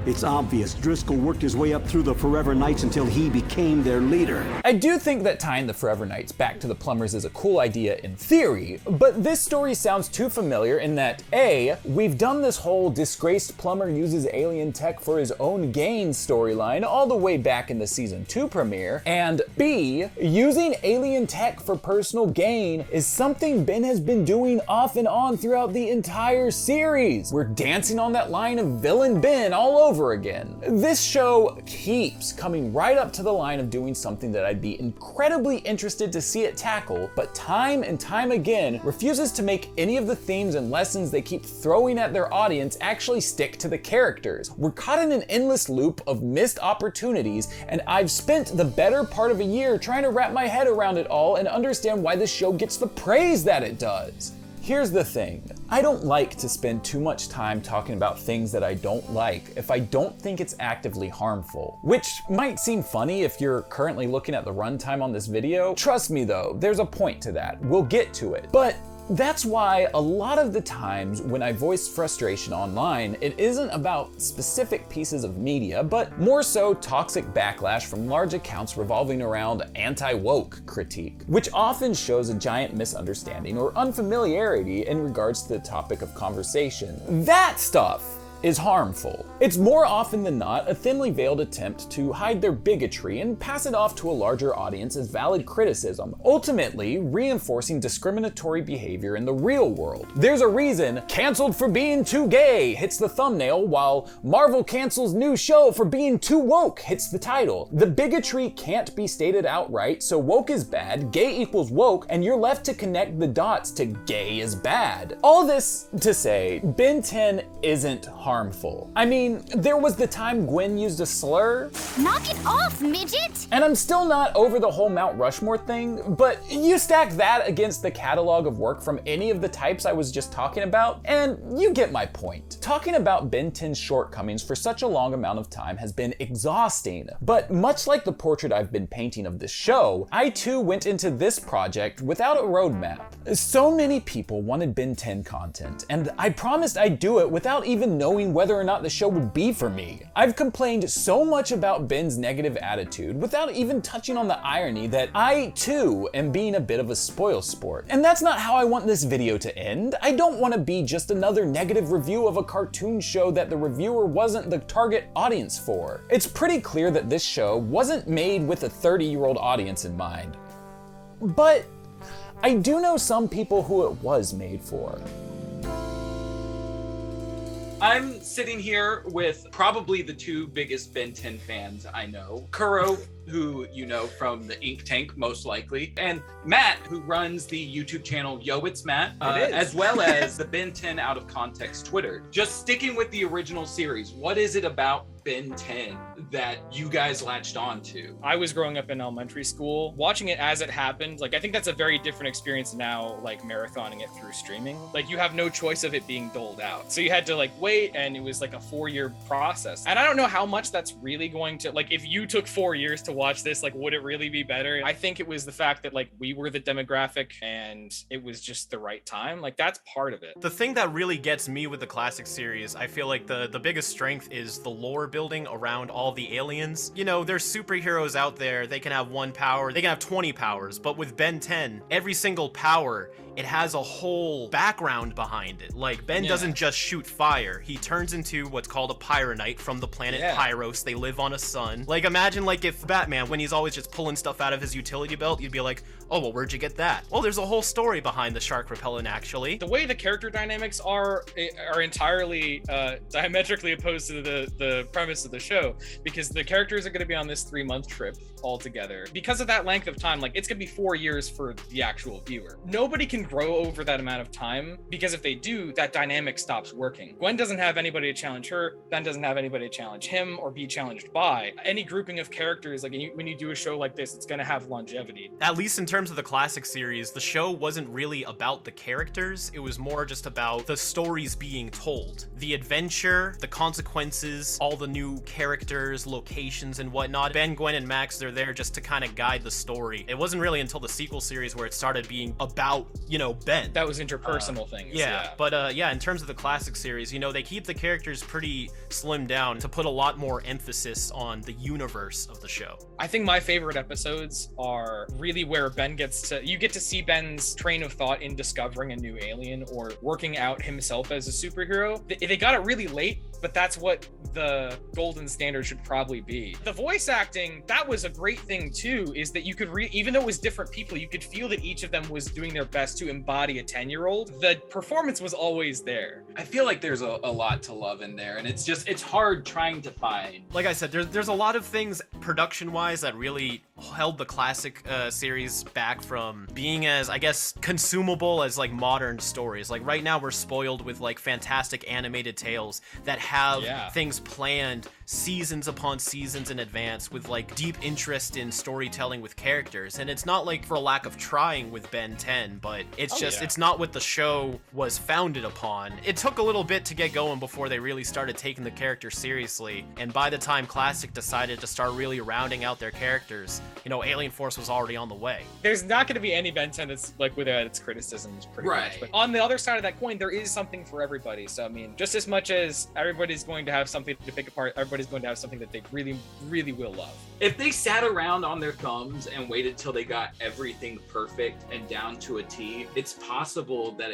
it's obvious Driscoll worked his way up through the Forever Knights until he became their leader. I do think that tying the Forever Knights back to the plumbers is a cool idea in theory, but this story sounds too familiar in that A, we've done this whole disgraced plumber uses alien tech for his own gain storyline all the way back in the season 2 premiere, and B, using alien tech for personal gain is something Ben has been doing off and on throughout the entire series. We're dancing on that line of villain Ben all over over again. This show keeps coming right up to the line of doing something that I'd be incredibly interested to see it tackle, but time and time again refuses to make any of the themes and lessons they keep throwing at their audience actually stick to the characters. We're caught in an endless loop of missed opportunities, and I've spent the better part of a year trying to wrap my head around it all and understand why this show gets the praise that it does. Here's the thing, I don't like to spend too much time talking about things that I don't like if I don't think it's actively harmful. Which might seem funny if you're currently looking at the runtime on this video. Trust me though, there's a point to that. We'll get to it. But that's why a lot of the times when I voice frustration online, it isn't about specific pieces of media, but more so toxic backlash from large accounts revolving around anti-woke critique, which often shows a giant misunderstanding or unfamiliarity in regards to the topic of conversation. That stuff is harmful. It's more often than not a thinly veiled attempt to hide their bigotry and pass it off to a larger audience as valid criticism, ultimately reinforcing discriminatory behavior in the real world. There's a reason "canceled for being too gay" hits the thumbnail, while Marvel cancels new show for being too woke hits the title. The bigotry can't be stated outright, so woke is bad, gay equals woke, and you're left to connect the dots to gay is bad. All this to say, Ben 10 isn't harmful. I mean, there was the time Gwen used a slur. Knock it off, midget! And I'm still not over the whole Mount Rushmore thing, but you stack that against the catalog of work from any of the types I was just talking about, and you get my point. Talking about Ben 10's shortcomings for such a long amount of time has been exhausting, but much like the portrait I've been painting of this show, I too went into this project without a roadmap. So many people wanted Ben 10 content, and I promised I'd do it without even knowing whether or not the show would be for me. I've complained so much about Ben's negative attitude without even touching on the irony that I too am being a bit of a spoil sport. And that's not how I want this video to end. I don't want to be just another negative review of a cartoon show that the reviewer wasn't the target audience for. It's pretty clear that this show wasn't made with a 30-year-old audience in mind. But I do know some people who it was made for. I'm sitting here with probably the two biggest Ben 10 fans I know. Kuro, who you know from the Ink Tank, most likely, and Matt, who runs the YouTube channel Yo It's Matt, as well as the Ben 10 Out of Context Twitter. Just sticking with the original series, what is it about Ben 10 that you guys latched on to? I was growing up in elementary school, watching it as it happened. Like, I think that's a very different experience now, like marathoning it through streaming. Like, you have no choice of it being doled out. So you had to like wait, and it was like a 4-year process. And I don't know how much that's really going to, like, if you took 4 years to watch this, like, would it really be better? I think it was the fact that like we were the demographic and it was just the right time. Like, that's part of it. The thing that really gets me with the classic series, I feel like the biggest strength is the lore building around all the aliens. You know, there's superheroes out there, they can have one power, they can have 20 powers, but with Ben 10, every single power, it has a whole background behind it. Like, Ben doesn't just shoot fire, he turns into what's called a pyronite from the planet Pyros. They live on a sun. Like, imagine like if Batman, when he's always just pulling stuff out of his utility belt, you'd be like, oh, well, where'd you get that? Well, there's a whole story behind the shark repellent, actually. The way the character dynamics are entirely diametrically opposed to the premise of the show, because the characters are going to be on this 3-month trip all together. Because of that length of time, like, it's going to be 4 years for the actual viewer. Nobody can grow over that amount of time, because if they do, that dynamic stops working. Gwen doesn't have anybody to challenge her, Ben doesn't have anybody to challenge him or be challenged by. Any grouping of characters, like when you do a show like this, it's going to have longevity. At least in terms of the classic series, the show wasn't really about the characters, it was more just about the stories being told. The adventure, the consequences, all the new characters, locations, and whatnot. Ben, Gwen, and Max, they're there just to kind of guide the story. It wasn't really until the sequel series where it started being about, you know, Ben. That was interpersonal things. But in terms of the classic series, you know, they keep the characters pretty slimmed down to put a lot more emphasis on the universe of the show. I think my favorite episodes are really where Ben you get to see Ben's train of thought in discovering a new alien or working out himself as a superhero. They got it really late but that's what the golden standard should probably be. The voice acting, that was a great thing too, is that you could even though it was different people, you could feel that each of them was doing their best to embody a 10-year-old. The performance was always there. I feel like there's a lot to love in there, and it's hard trying to find. Like I said, there's a lot of things production-wise that really held the classic series back from being as, I guess, consumable as like modern stories. Like right now we're spoiled with like fantastic animated tales that have things planned seasons upon seasons in advance with like deep interest in storytelling with characters. And it's not like for a lack of trying with Ben 10, but it's it's not what the show was founded upon. It took a little bit to get going before they really started taking the characters seriously. And by the time Classic decided to start really rounding out their characters, you know, Alien Force was already on the way. There's not going to be any Ben 10 that's like without its criticisms pretty much. But on the other side of that coin, there is something for everybody. So I mean, just as much as everybody's going to have something to pick apart, everybody's going to have something that they really, really will love. If they sat around on their thumbs and waited till they got everything perfect and down to a T, it's possible that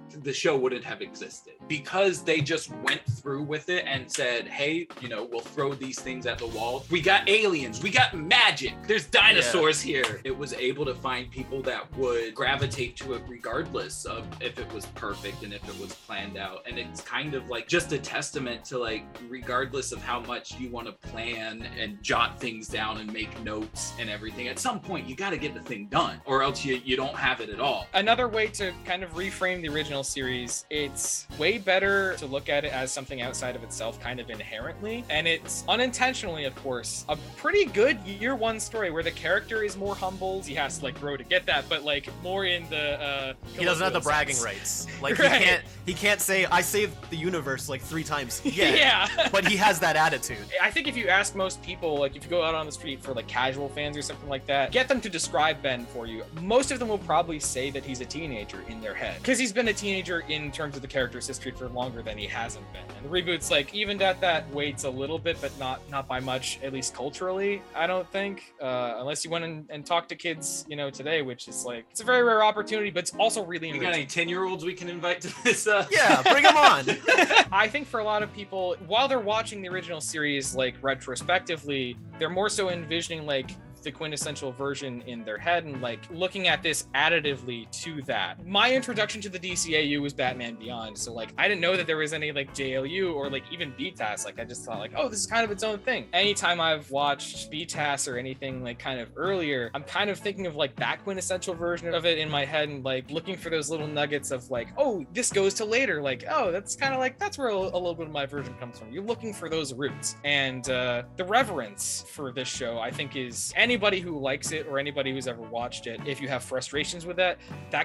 the show wouldn't have existed, because they just went through with it and said, hey, you know, we'll throw these things at the wall. We got aliens, we got magic, there's dinosaurs here. It was able to find people that would gravitate to it regardless of if it was perfect and if it was planned out. And it's kind of like just a testament to like, regardless of how much you want to plan and jot things down and make notes and everything, at some point you got to get the thing done, or else you don't have it at all. Another way to kind of reframe the original series, it's way better to look at it as something outside of itself kind of inherently, and it's unintentionally, of course, a pretty good year one story where the character is more humbled. He has to like grow to get that, but like more in the he doesn't have the bragging rights. Like he can't say I saved the universe like 3 times yet, but he has that attitude. I think if you ask most people, like if you go out on the street for like casual fans or something like that, get them to describe Ben for you, most of them will probably say that he's a teenager in their head, because he's been a teenager in terms of the character's history for longer than he hasn't been. And the reboot's like evened out that weights a little bit, but not by much, at least culturally, I don't think, unless you went and talk to kids, you know, today, which is like, it's a very rare opportunity, but it's also really enriching. You got any 10-year-olds we can invite to this? Yeah, bring them on. I think for a lot of people, while they're watching the original series like retrospectively, they're more so envisioning like the quintessential version in their head and like looking at this additively to that. My introduction to the DCAU was Batman Beyond, so like I didn't know that there was any like JLU or like even BTAS. Like I just thought like, oh, this is kind of its own thing. Anytime I've watched BTAS or anything like kind of earlier, I'm kind of thinking of like that quintessential version of it in my head and like looking for those little nuggets of like, oh, this goes to later, like, oh, that's kind of like, that's where a little bit of my version comes from. You're looking for those roots, and the reverence for this show, I think, is anybody who likes it or anybody who's ever watched it, if you have frustrations with that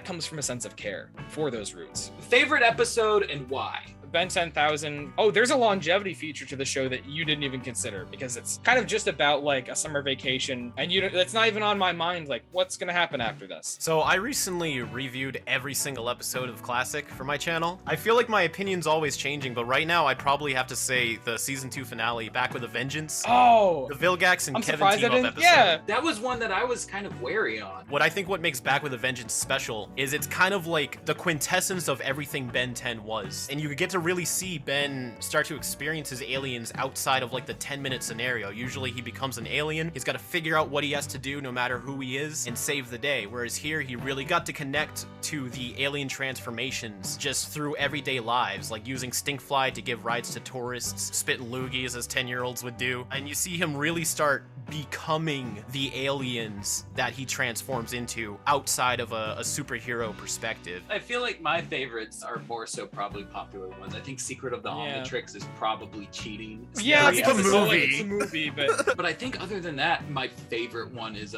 comes from a sense of care for those roots. Favorite episode and why? Ben 10,000. Oh, there's a longevity feature to the show that you didn't even consider, because it's kind of just about like a summer vacation, and that's not even on my mind, like what's gonna happen after this. So I recently reviewed every single episode of Classic for my channel. I feel like my opinion's always changing, but right now I'd probably have to say the season 2 finale, Back with a Vengeance. Oh, the Vilgax and I'm Kevin team-up episode. Yeah, that was one that I was kind of wary on. What makes Back with a Vengeance special is it's kind of like the quintessence of everything Ben 10 was, and you get to really see Ben start to experience his aliens outside of like the 10-minute scenario. Usually he becomes an alien, he's got to figure out what he has to do no matter who he is and save the day, whereas here he really got to connect to the alien transformations just through everyday lives, like using Stinkfly to give rides to tourists, spitting loogies as 10-year-olds would do, and you see him really start becoming the aliens that he transforms into outside of a superhero perspective. I feel like my favorites are more so probably popular ones. I think Secret of the Omnitrix is probably cheating. Yeah, it's a movie. It's a movie, but but I think other than that, my favorite one is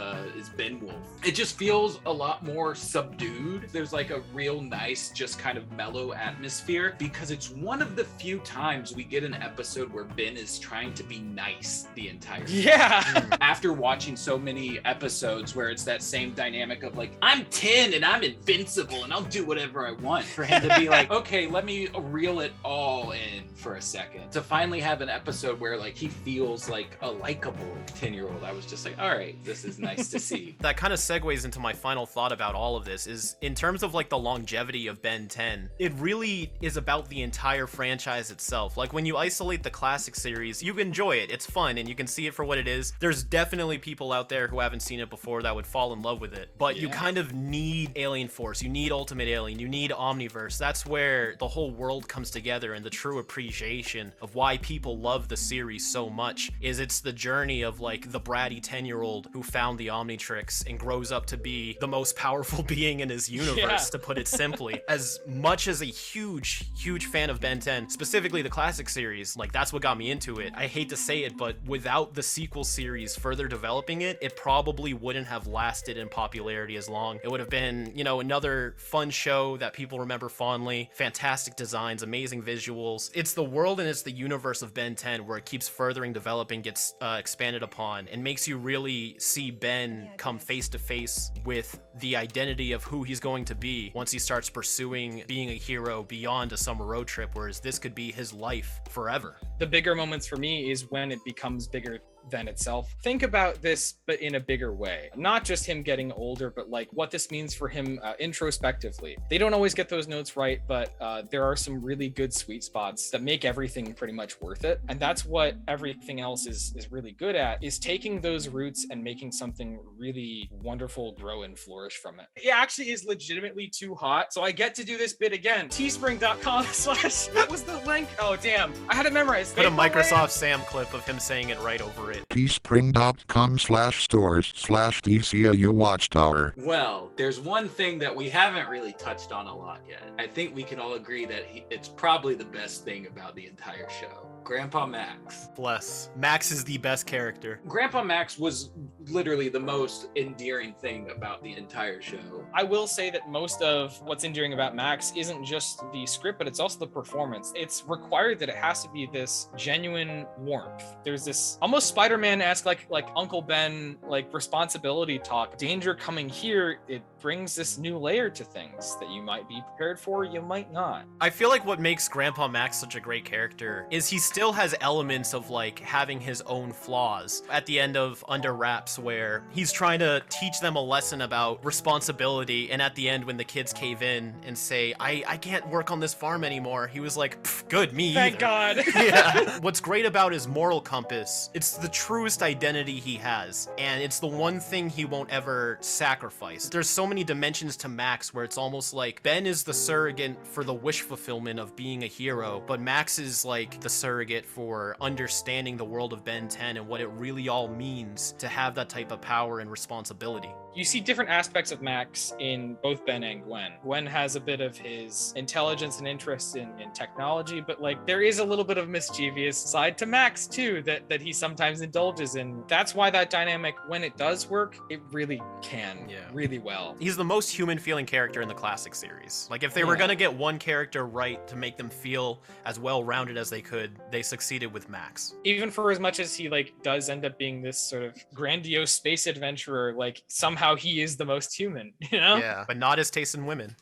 Ben Wolf. It just feels a lot more subdued. There's like a real nice, just kind of mellow atmosphere, because it's one of the few times we get an episode where Ben is trying to be nice the entire time. Yeah. After watching so many episodes where it's that same dynamic of like, I'm 10 and I'm invincible and I'll do whatever I want, for him to be like, okay, let me reel reel it all in for a second. To finally have an episode where like he feels like a likable 10-year-old, I was just like, all right, this is nice to see. That kind of segues into my final thought about all of this is in terms of like the longevity of Ben 10, it really is about the entire franchise itself. Like when you isolate the classic series, you enjoy it, it's fun, and you can see it for what it is. There's definitely people out there who haven't seen it before that would fall in love with it, but you kind of need Alien Force, you need Ultimate Alien, you need Omniverse. That's where the whole world comes together, and the true appreciation of why people love the series so much is it's the journey of like the bratty 10-year-old who found the Omnitrix and grows up to be the most powerful being in his universe, to put it simply. As much as a huge fan of Ben 10, specifically the classic series, like that's what got me into it. I hate to say it, but without the sequel series further developing it, it probably wouldn't have lasted in popularity as long. It would have been, you know, another fun show that people remember fondly, fantastic designs, amazing visuals. It's the world and it's the universe of Ben 10 where it keeps furthering, developing, gets expanded upon, and makes you really see Ben come face to face with the identity of who he's going to be once he starts pursuing being a hero beyond a summer road trip, whereas this could be his life forever. The bigger moments for me is when it becomes bigger than itself. Think about this, but in a bigger way. Not just him getting older, but like what this means for him introspectively. They don't always get those notes right, but there are some really good sweet spots that make everything pretty much worth it. And that's what everything else is really good at, is taking those roots and making something really wonderful grow and flourish from it. It actually is legitimately too hot, so I get to do this bit again. Teespring.com/ what was the link? Oh damn, I had it memorized. Put a Microsoft Sam clip of him saying it right over it. Teespring.com/stores/DCAU Watchtower. Well, there's one thing that we haven't really touched on a lot yet. I think we can all agree that it's probably the best thing about the entire show. Grandpa Max. Bless. Max is the best character. Grandpa Max was literally the most endearing thing about the entire show. I will say that most of what's endearing about Max isn't just the script, but it's also the performance. It's required that it has to be this genuine warmth. There's this almost Spider-Man-esque, like Uncle Ben, like responsibility talk. Danger coming here, it brings this new layer to things that you might be prepared for, you might not. I feel like what makes Grandpa Max such a great character is he still has elements of like having his own flaws. At the end of Under Wraps, where he's trying to teach them a lesson about responsibility, and at the end when the kids cave in and say, I can't work on this farm anymore, he was like, good, me Thank either. God. Yeah. What's great about his moral compass, it's the truest identity he has, and it's the one thing he won't ever sacrifice. There's so many dimensions to Max where it's almost like Ben is the surrogate for the wish fulfillment of being a hero, but Max is like the surrogate for understanding the world of Ben 10 and what it really all means to have that type of power and responsibility. You see different aspects of Max in both Ben and Gwen. Gwen has a bit of his intelligence and interest in technology, but like there is a little bit of mischievous side to Max too that he sometimes indulges in. That's why that dynamic, when it does work, it really can really well. He's the most human feeling character in the classic series. Like if they were gonna get one character right to make them feel as well-rounded as they could, they succeeded with Max. Even for as much as he like does end up being this sort of grandiose space adventurer, like somehow he is the most human, you know? Yeah, but not his taste in women.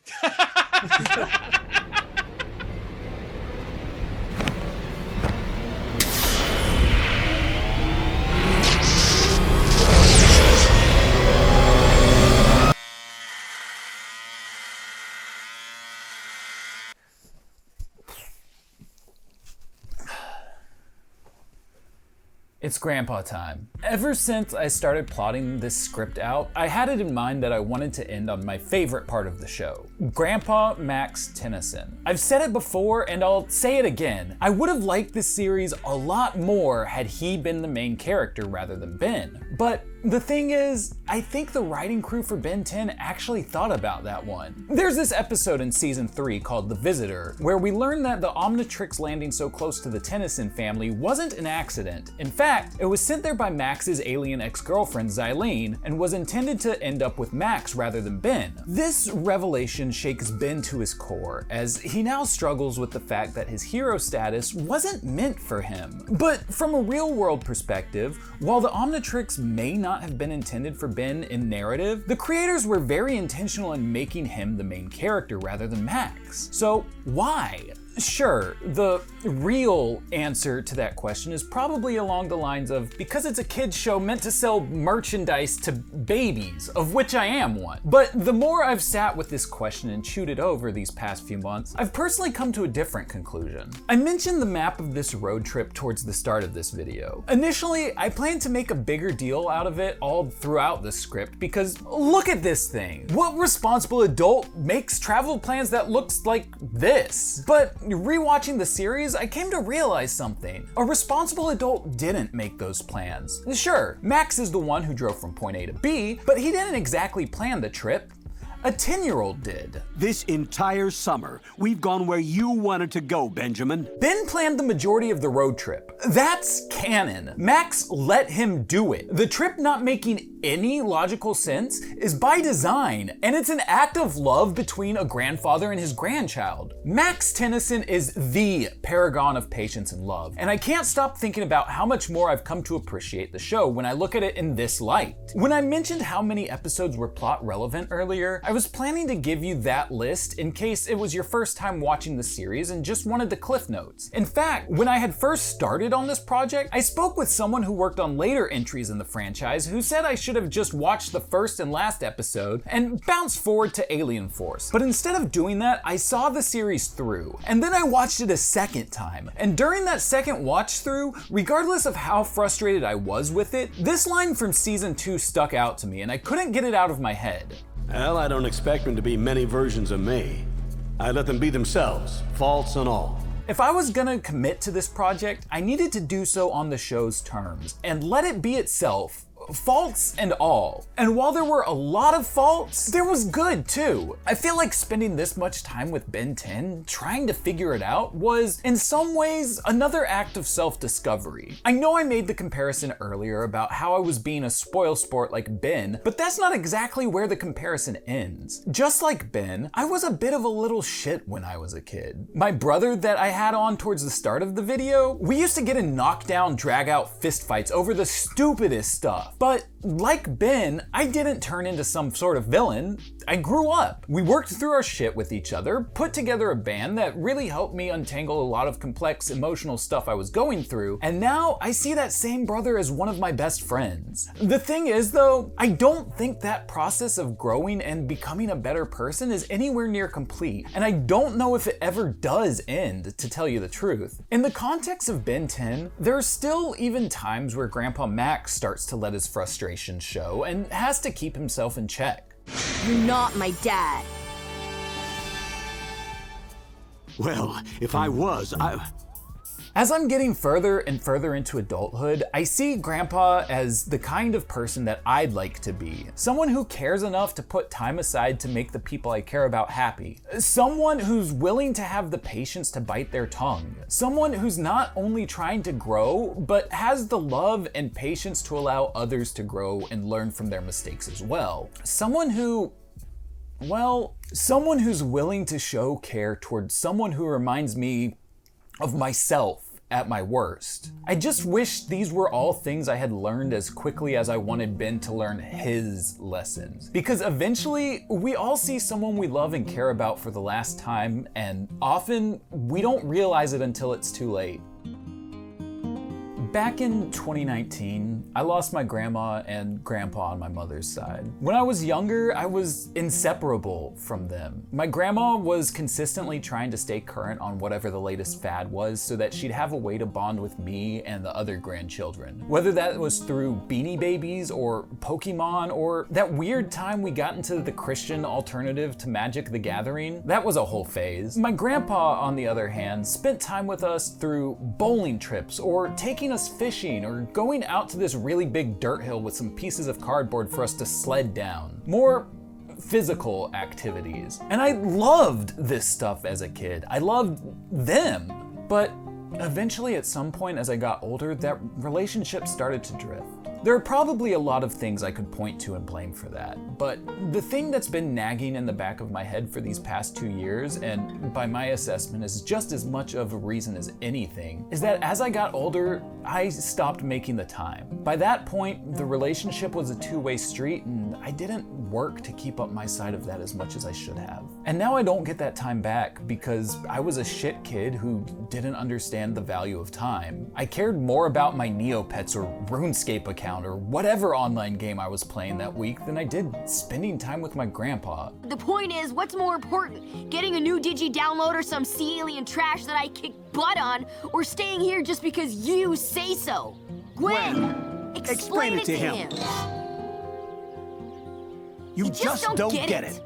It's grandpa time. Ever since I started plotting this script out, I had it in mind that I wanted to end on my favorite part of the show, Grandpa Max Tennyson. I've said it before and I'll say it again. I would have liked this series a lot more had he been the main character rather than Ben. But the thing is, I think the writing crew for Ben 10 actually thought about that one. There's this episode in season 3 called The Visitor, where we learn that the Omnitrix landing so close to the Tennyson family wasn't an accident. In fact, it was sent there by Max's alien ex-girlfriend Xylene, and was intended to end up with Max rather than Ben. This revelation shakes Ben to his core, as he now struggles with the fact that his hero status wasn't meant for him. But from a real-world perspective, while the Omnitrix may not have been intended for Ben in narrative, the creators were very intentional in making him the main character rather than Max. So why? Sure, the real answer to that question is probably along the lines of, because it's a kid's show meant to sell merchandise to babies, of which I am one. But the more I've sat with this question and chewed it over these past few months, I've personally come to a different conclusion. I mentioned the map of this road trip towards the start of this video. Initially, I planned to make a bigger deal out of it all throughout the script because look at this thing. What responsible adult makes travel plans that looks like this? But rewatching the series, I came to realize something. A responsible adult didn't make those plans. Sure, Max is the one who drove from point A to B, but he didn't exactly plan the trip. A 10-year-old did. This entire summer, we've gone where you wanted to go, Benjamin. Ben planned the majority of the road trip. That's canon. Max let him do it. The trip not making any logical sense is by design, and it's an act of love between a grandfather and his grandchild. Max Tennyson is the paragon of patience and love, and I can't stop thinking about how much more I've come to appreciate the show when I look at it in this light. When I mentioned how many episodes were plot relevant earlier, I was planning to give you that list in case it was your first time watching the series and just wanted the cliff notes. In fact, when I had first started on this project, I spoke with someone who worked on later entries in the franchise who said I should have just watched the first and last episode and bounced forward to Alien Force. But instead of doing that, I saw the series through, and then I watched it a second time. And during that second watch through, regardless of how frustrated I was with it, this line from season 2 stuck out to me and I couldn't get it out of my head. Well, I don't expect them to be many versions of me. I let them be themselves, faults and all. If I was gonna commit to this project, I needed to do so on the show's terms and let it be itself. Faults and all. And while there were a lot of faults, there was good too. I feel like spending this much time with Ben 10 trying to figure it out was, in some ways, another act of self-discovery. I know I made the comparison earlier about how I was being a spoilsport like Ben, but that's not exactly where the comparison ends. Just like Ben, I was a bit of a little shit when I was a kid. My brother that I had on towards the start of the video, we used to get in knockdown, drag-out fistfights over the stupidest stuff. But like Ben, I didn't turn into some sort of villain. I grew up. We worked through our shit with each other, put together a band that really helped me untangle a lot of complex emotional stuff I was going through, and now I see that same brother as one of my best friends. The thing is though, I don't think that process of growing and becoming a better person is anywhere near complete, and I don't know if it ever does end, to tell you the truth. In the context of Ben 10, there are still even times where Grandpa Max starts to let his frustration show and has to keep himself in check. You're not my dad. Well, if I was, As I'm getting further and further into adulthood, I see Grandpa as the kind of person that I'd like to be. Someone who cares enough to put time aside to make the people I care about happy. Someone who's willing to have the patience to bite their tongue. Someone who's not only trying to grow, but has the love and patience to allow others to grow and learn from their mistakes as well. Someone who, well, someone who's willing to show care towards someone who reminds me of myself at my worst. I just wish these were all things I had learned as quickly as I wanted Ben to learn his lessons. Because eventually, we all see someone we love and care about for the last time, and often we don't realize it until it's too late. Back in 2019, I lost my grandma and grandpa on my mother's side. When I was younger, I was inseparable from them. My grandma was consistently trying to stay current on whatever the latest fad was so that she'd have a way to bond with me and the other grandchildren. Whether that was through Beanie Babies or Pokemon or that weird time we got into the Christian alternative to Magic the Gathering, that was a whole phase. My grandpa, on the other hand, spent time with us through bowling trips or taking us fishing or going out to this really big dirt hill with some pieces of cardboard for us to sled down. More physical activities. And I loved this stuff as a kid. I loved them. But eventually at some point as I got older, that relationship started to drift. There are probably a lot of things I could point to and blame for that, but the thing that's been nagging in the back of my head for these past 2 years, and by my assessment is just as much of a reason as anything, is that as I got older, I stopped making the time. By that point, the relationship was a two-way street and I didn't work to keep up my side of that as much as I should have. And now I don't get that time back because I was a shit kid who didn't understand the value of time. I cared more about my Neopets or RuneScape account or whatever online game I was playing that week than I did spending time with my grandpa. The point is, what's more important? Getting a new Digi download or some sea alien trash that I kick butt on, or staying here just because you say so? Gwen, explain it to him. You just don't get it.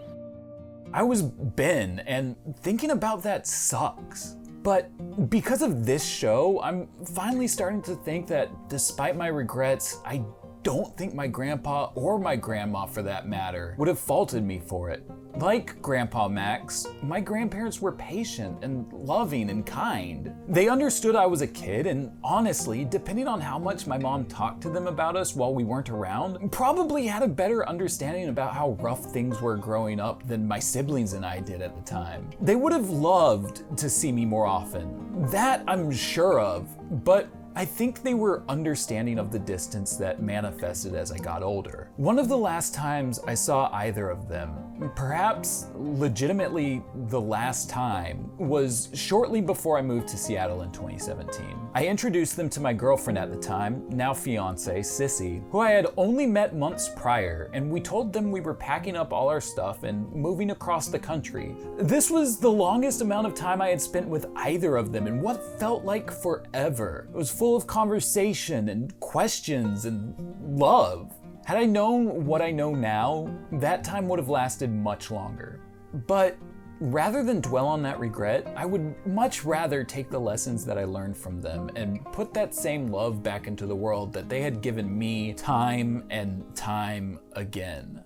I was Ben, and thinking about that sucks. But because of this show, I'm finally starting to think that despite my regrets, I don't think my grandpa, or my grandma for that matter, would have faulted me for it. Like Grandpa Max, my grandparents were patient and loving and kind. They understood I was a kid, and honestly, depending on how much my mom talked to them about us while we weren't around, probably had a better understanding about how rough things were growing up than my siblings and I did at the time. They would have loved to see me more often. That I'm sure of, but I think they were understanding of the distance that manifested as I got older. One of the last times I saw either of them, perhaps legitimately the last time, was shortly before I moved to Seattle in 2017. I introduced them to my girlfriend at the time, now fiance, Sissy, who I had only met months prior, and we told them we were packing up all our stuff and moving across the country. This was the longest amount of time I had spent with either of them in what felt like forever. It was full of conversation and questions and love. Had I known what I know now, that time would have lasted much longer. But rather than dwell on that regret, I would much rather take the lessons that I learned from them and put that same love back into the world that they had given me time and time again.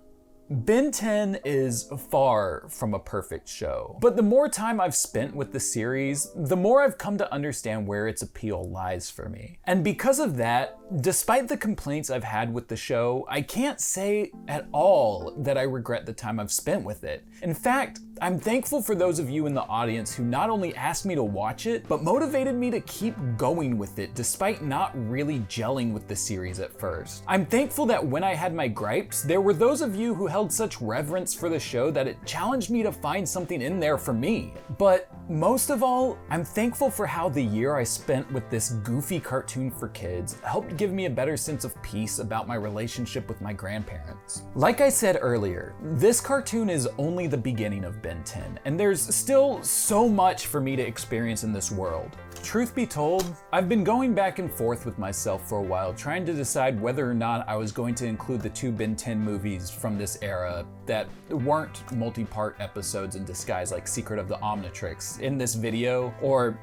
Ben 10 is far from a perfect show, but the more time I've spent with the series, the more I've come to understand where its appeal lies for me. And because of that, despite the complaints I've had with the show, I can't say at all that I regret the time I've spent with it. In fact, I'm thankful for those of you in the audience who not only asked me to watch it, but motivated me to keep going with it despite not really gelling with the series at first. I'm thankful that when I had my gripes, there were those of you who held such reverence for the show that it challenged me to find something in there for me. But most of all, I'm thankful for how the year I spent with this goofy cartoon for kids helped give me a better sense of peace about my relationship with my grandparents. Like I said earlier, this cartoon is only the beginning of Ben 10, and there's still so much for me to experience in this world. Truth be told, I've been going back and forth with myself for a while, trying to decide whether or not I was going to include the 2 Ben 10 movies from this era that weren't multi-part episodes in disguise like Secret of the Omnitrix in this video, or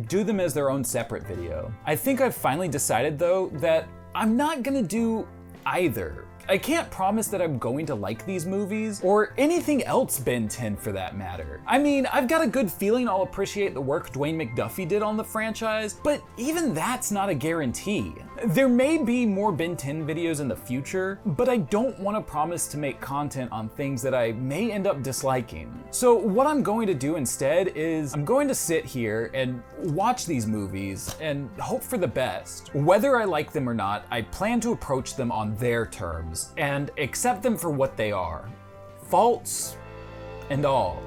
do them as their own separate video. I think I've finally decided though that I'm not gonna do either. I can't promise that I'm going to like these movies, or anything else Ben 10 for that matter. I mean, I've got a good feeling I'll appreciate the work Dwayne McDuffie did on the franchise, but even that's not a guarantee. There may be more Ben 10 videos in the future, but I don't want to promise to make content on things that I may end up disliking. So what I'm going to do instead is I'm going to sit here and watch these movies and hope for the best. Whether I like them or not, I plan to approach them on their terms and accept them for what they are, faults and all.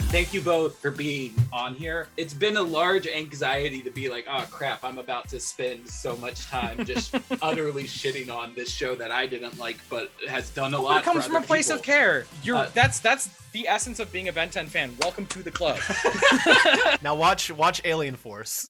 Thank you both for being on here. It's been a large anxiety to be like, oh crap, I'm about to spend so much time just utterly shitting on this show that I didn't like, but has done a lot. It comes for from a other place people. of care. That's the essence of being a Ben 10 fan. Welcome to the club. Now watch Alien Force.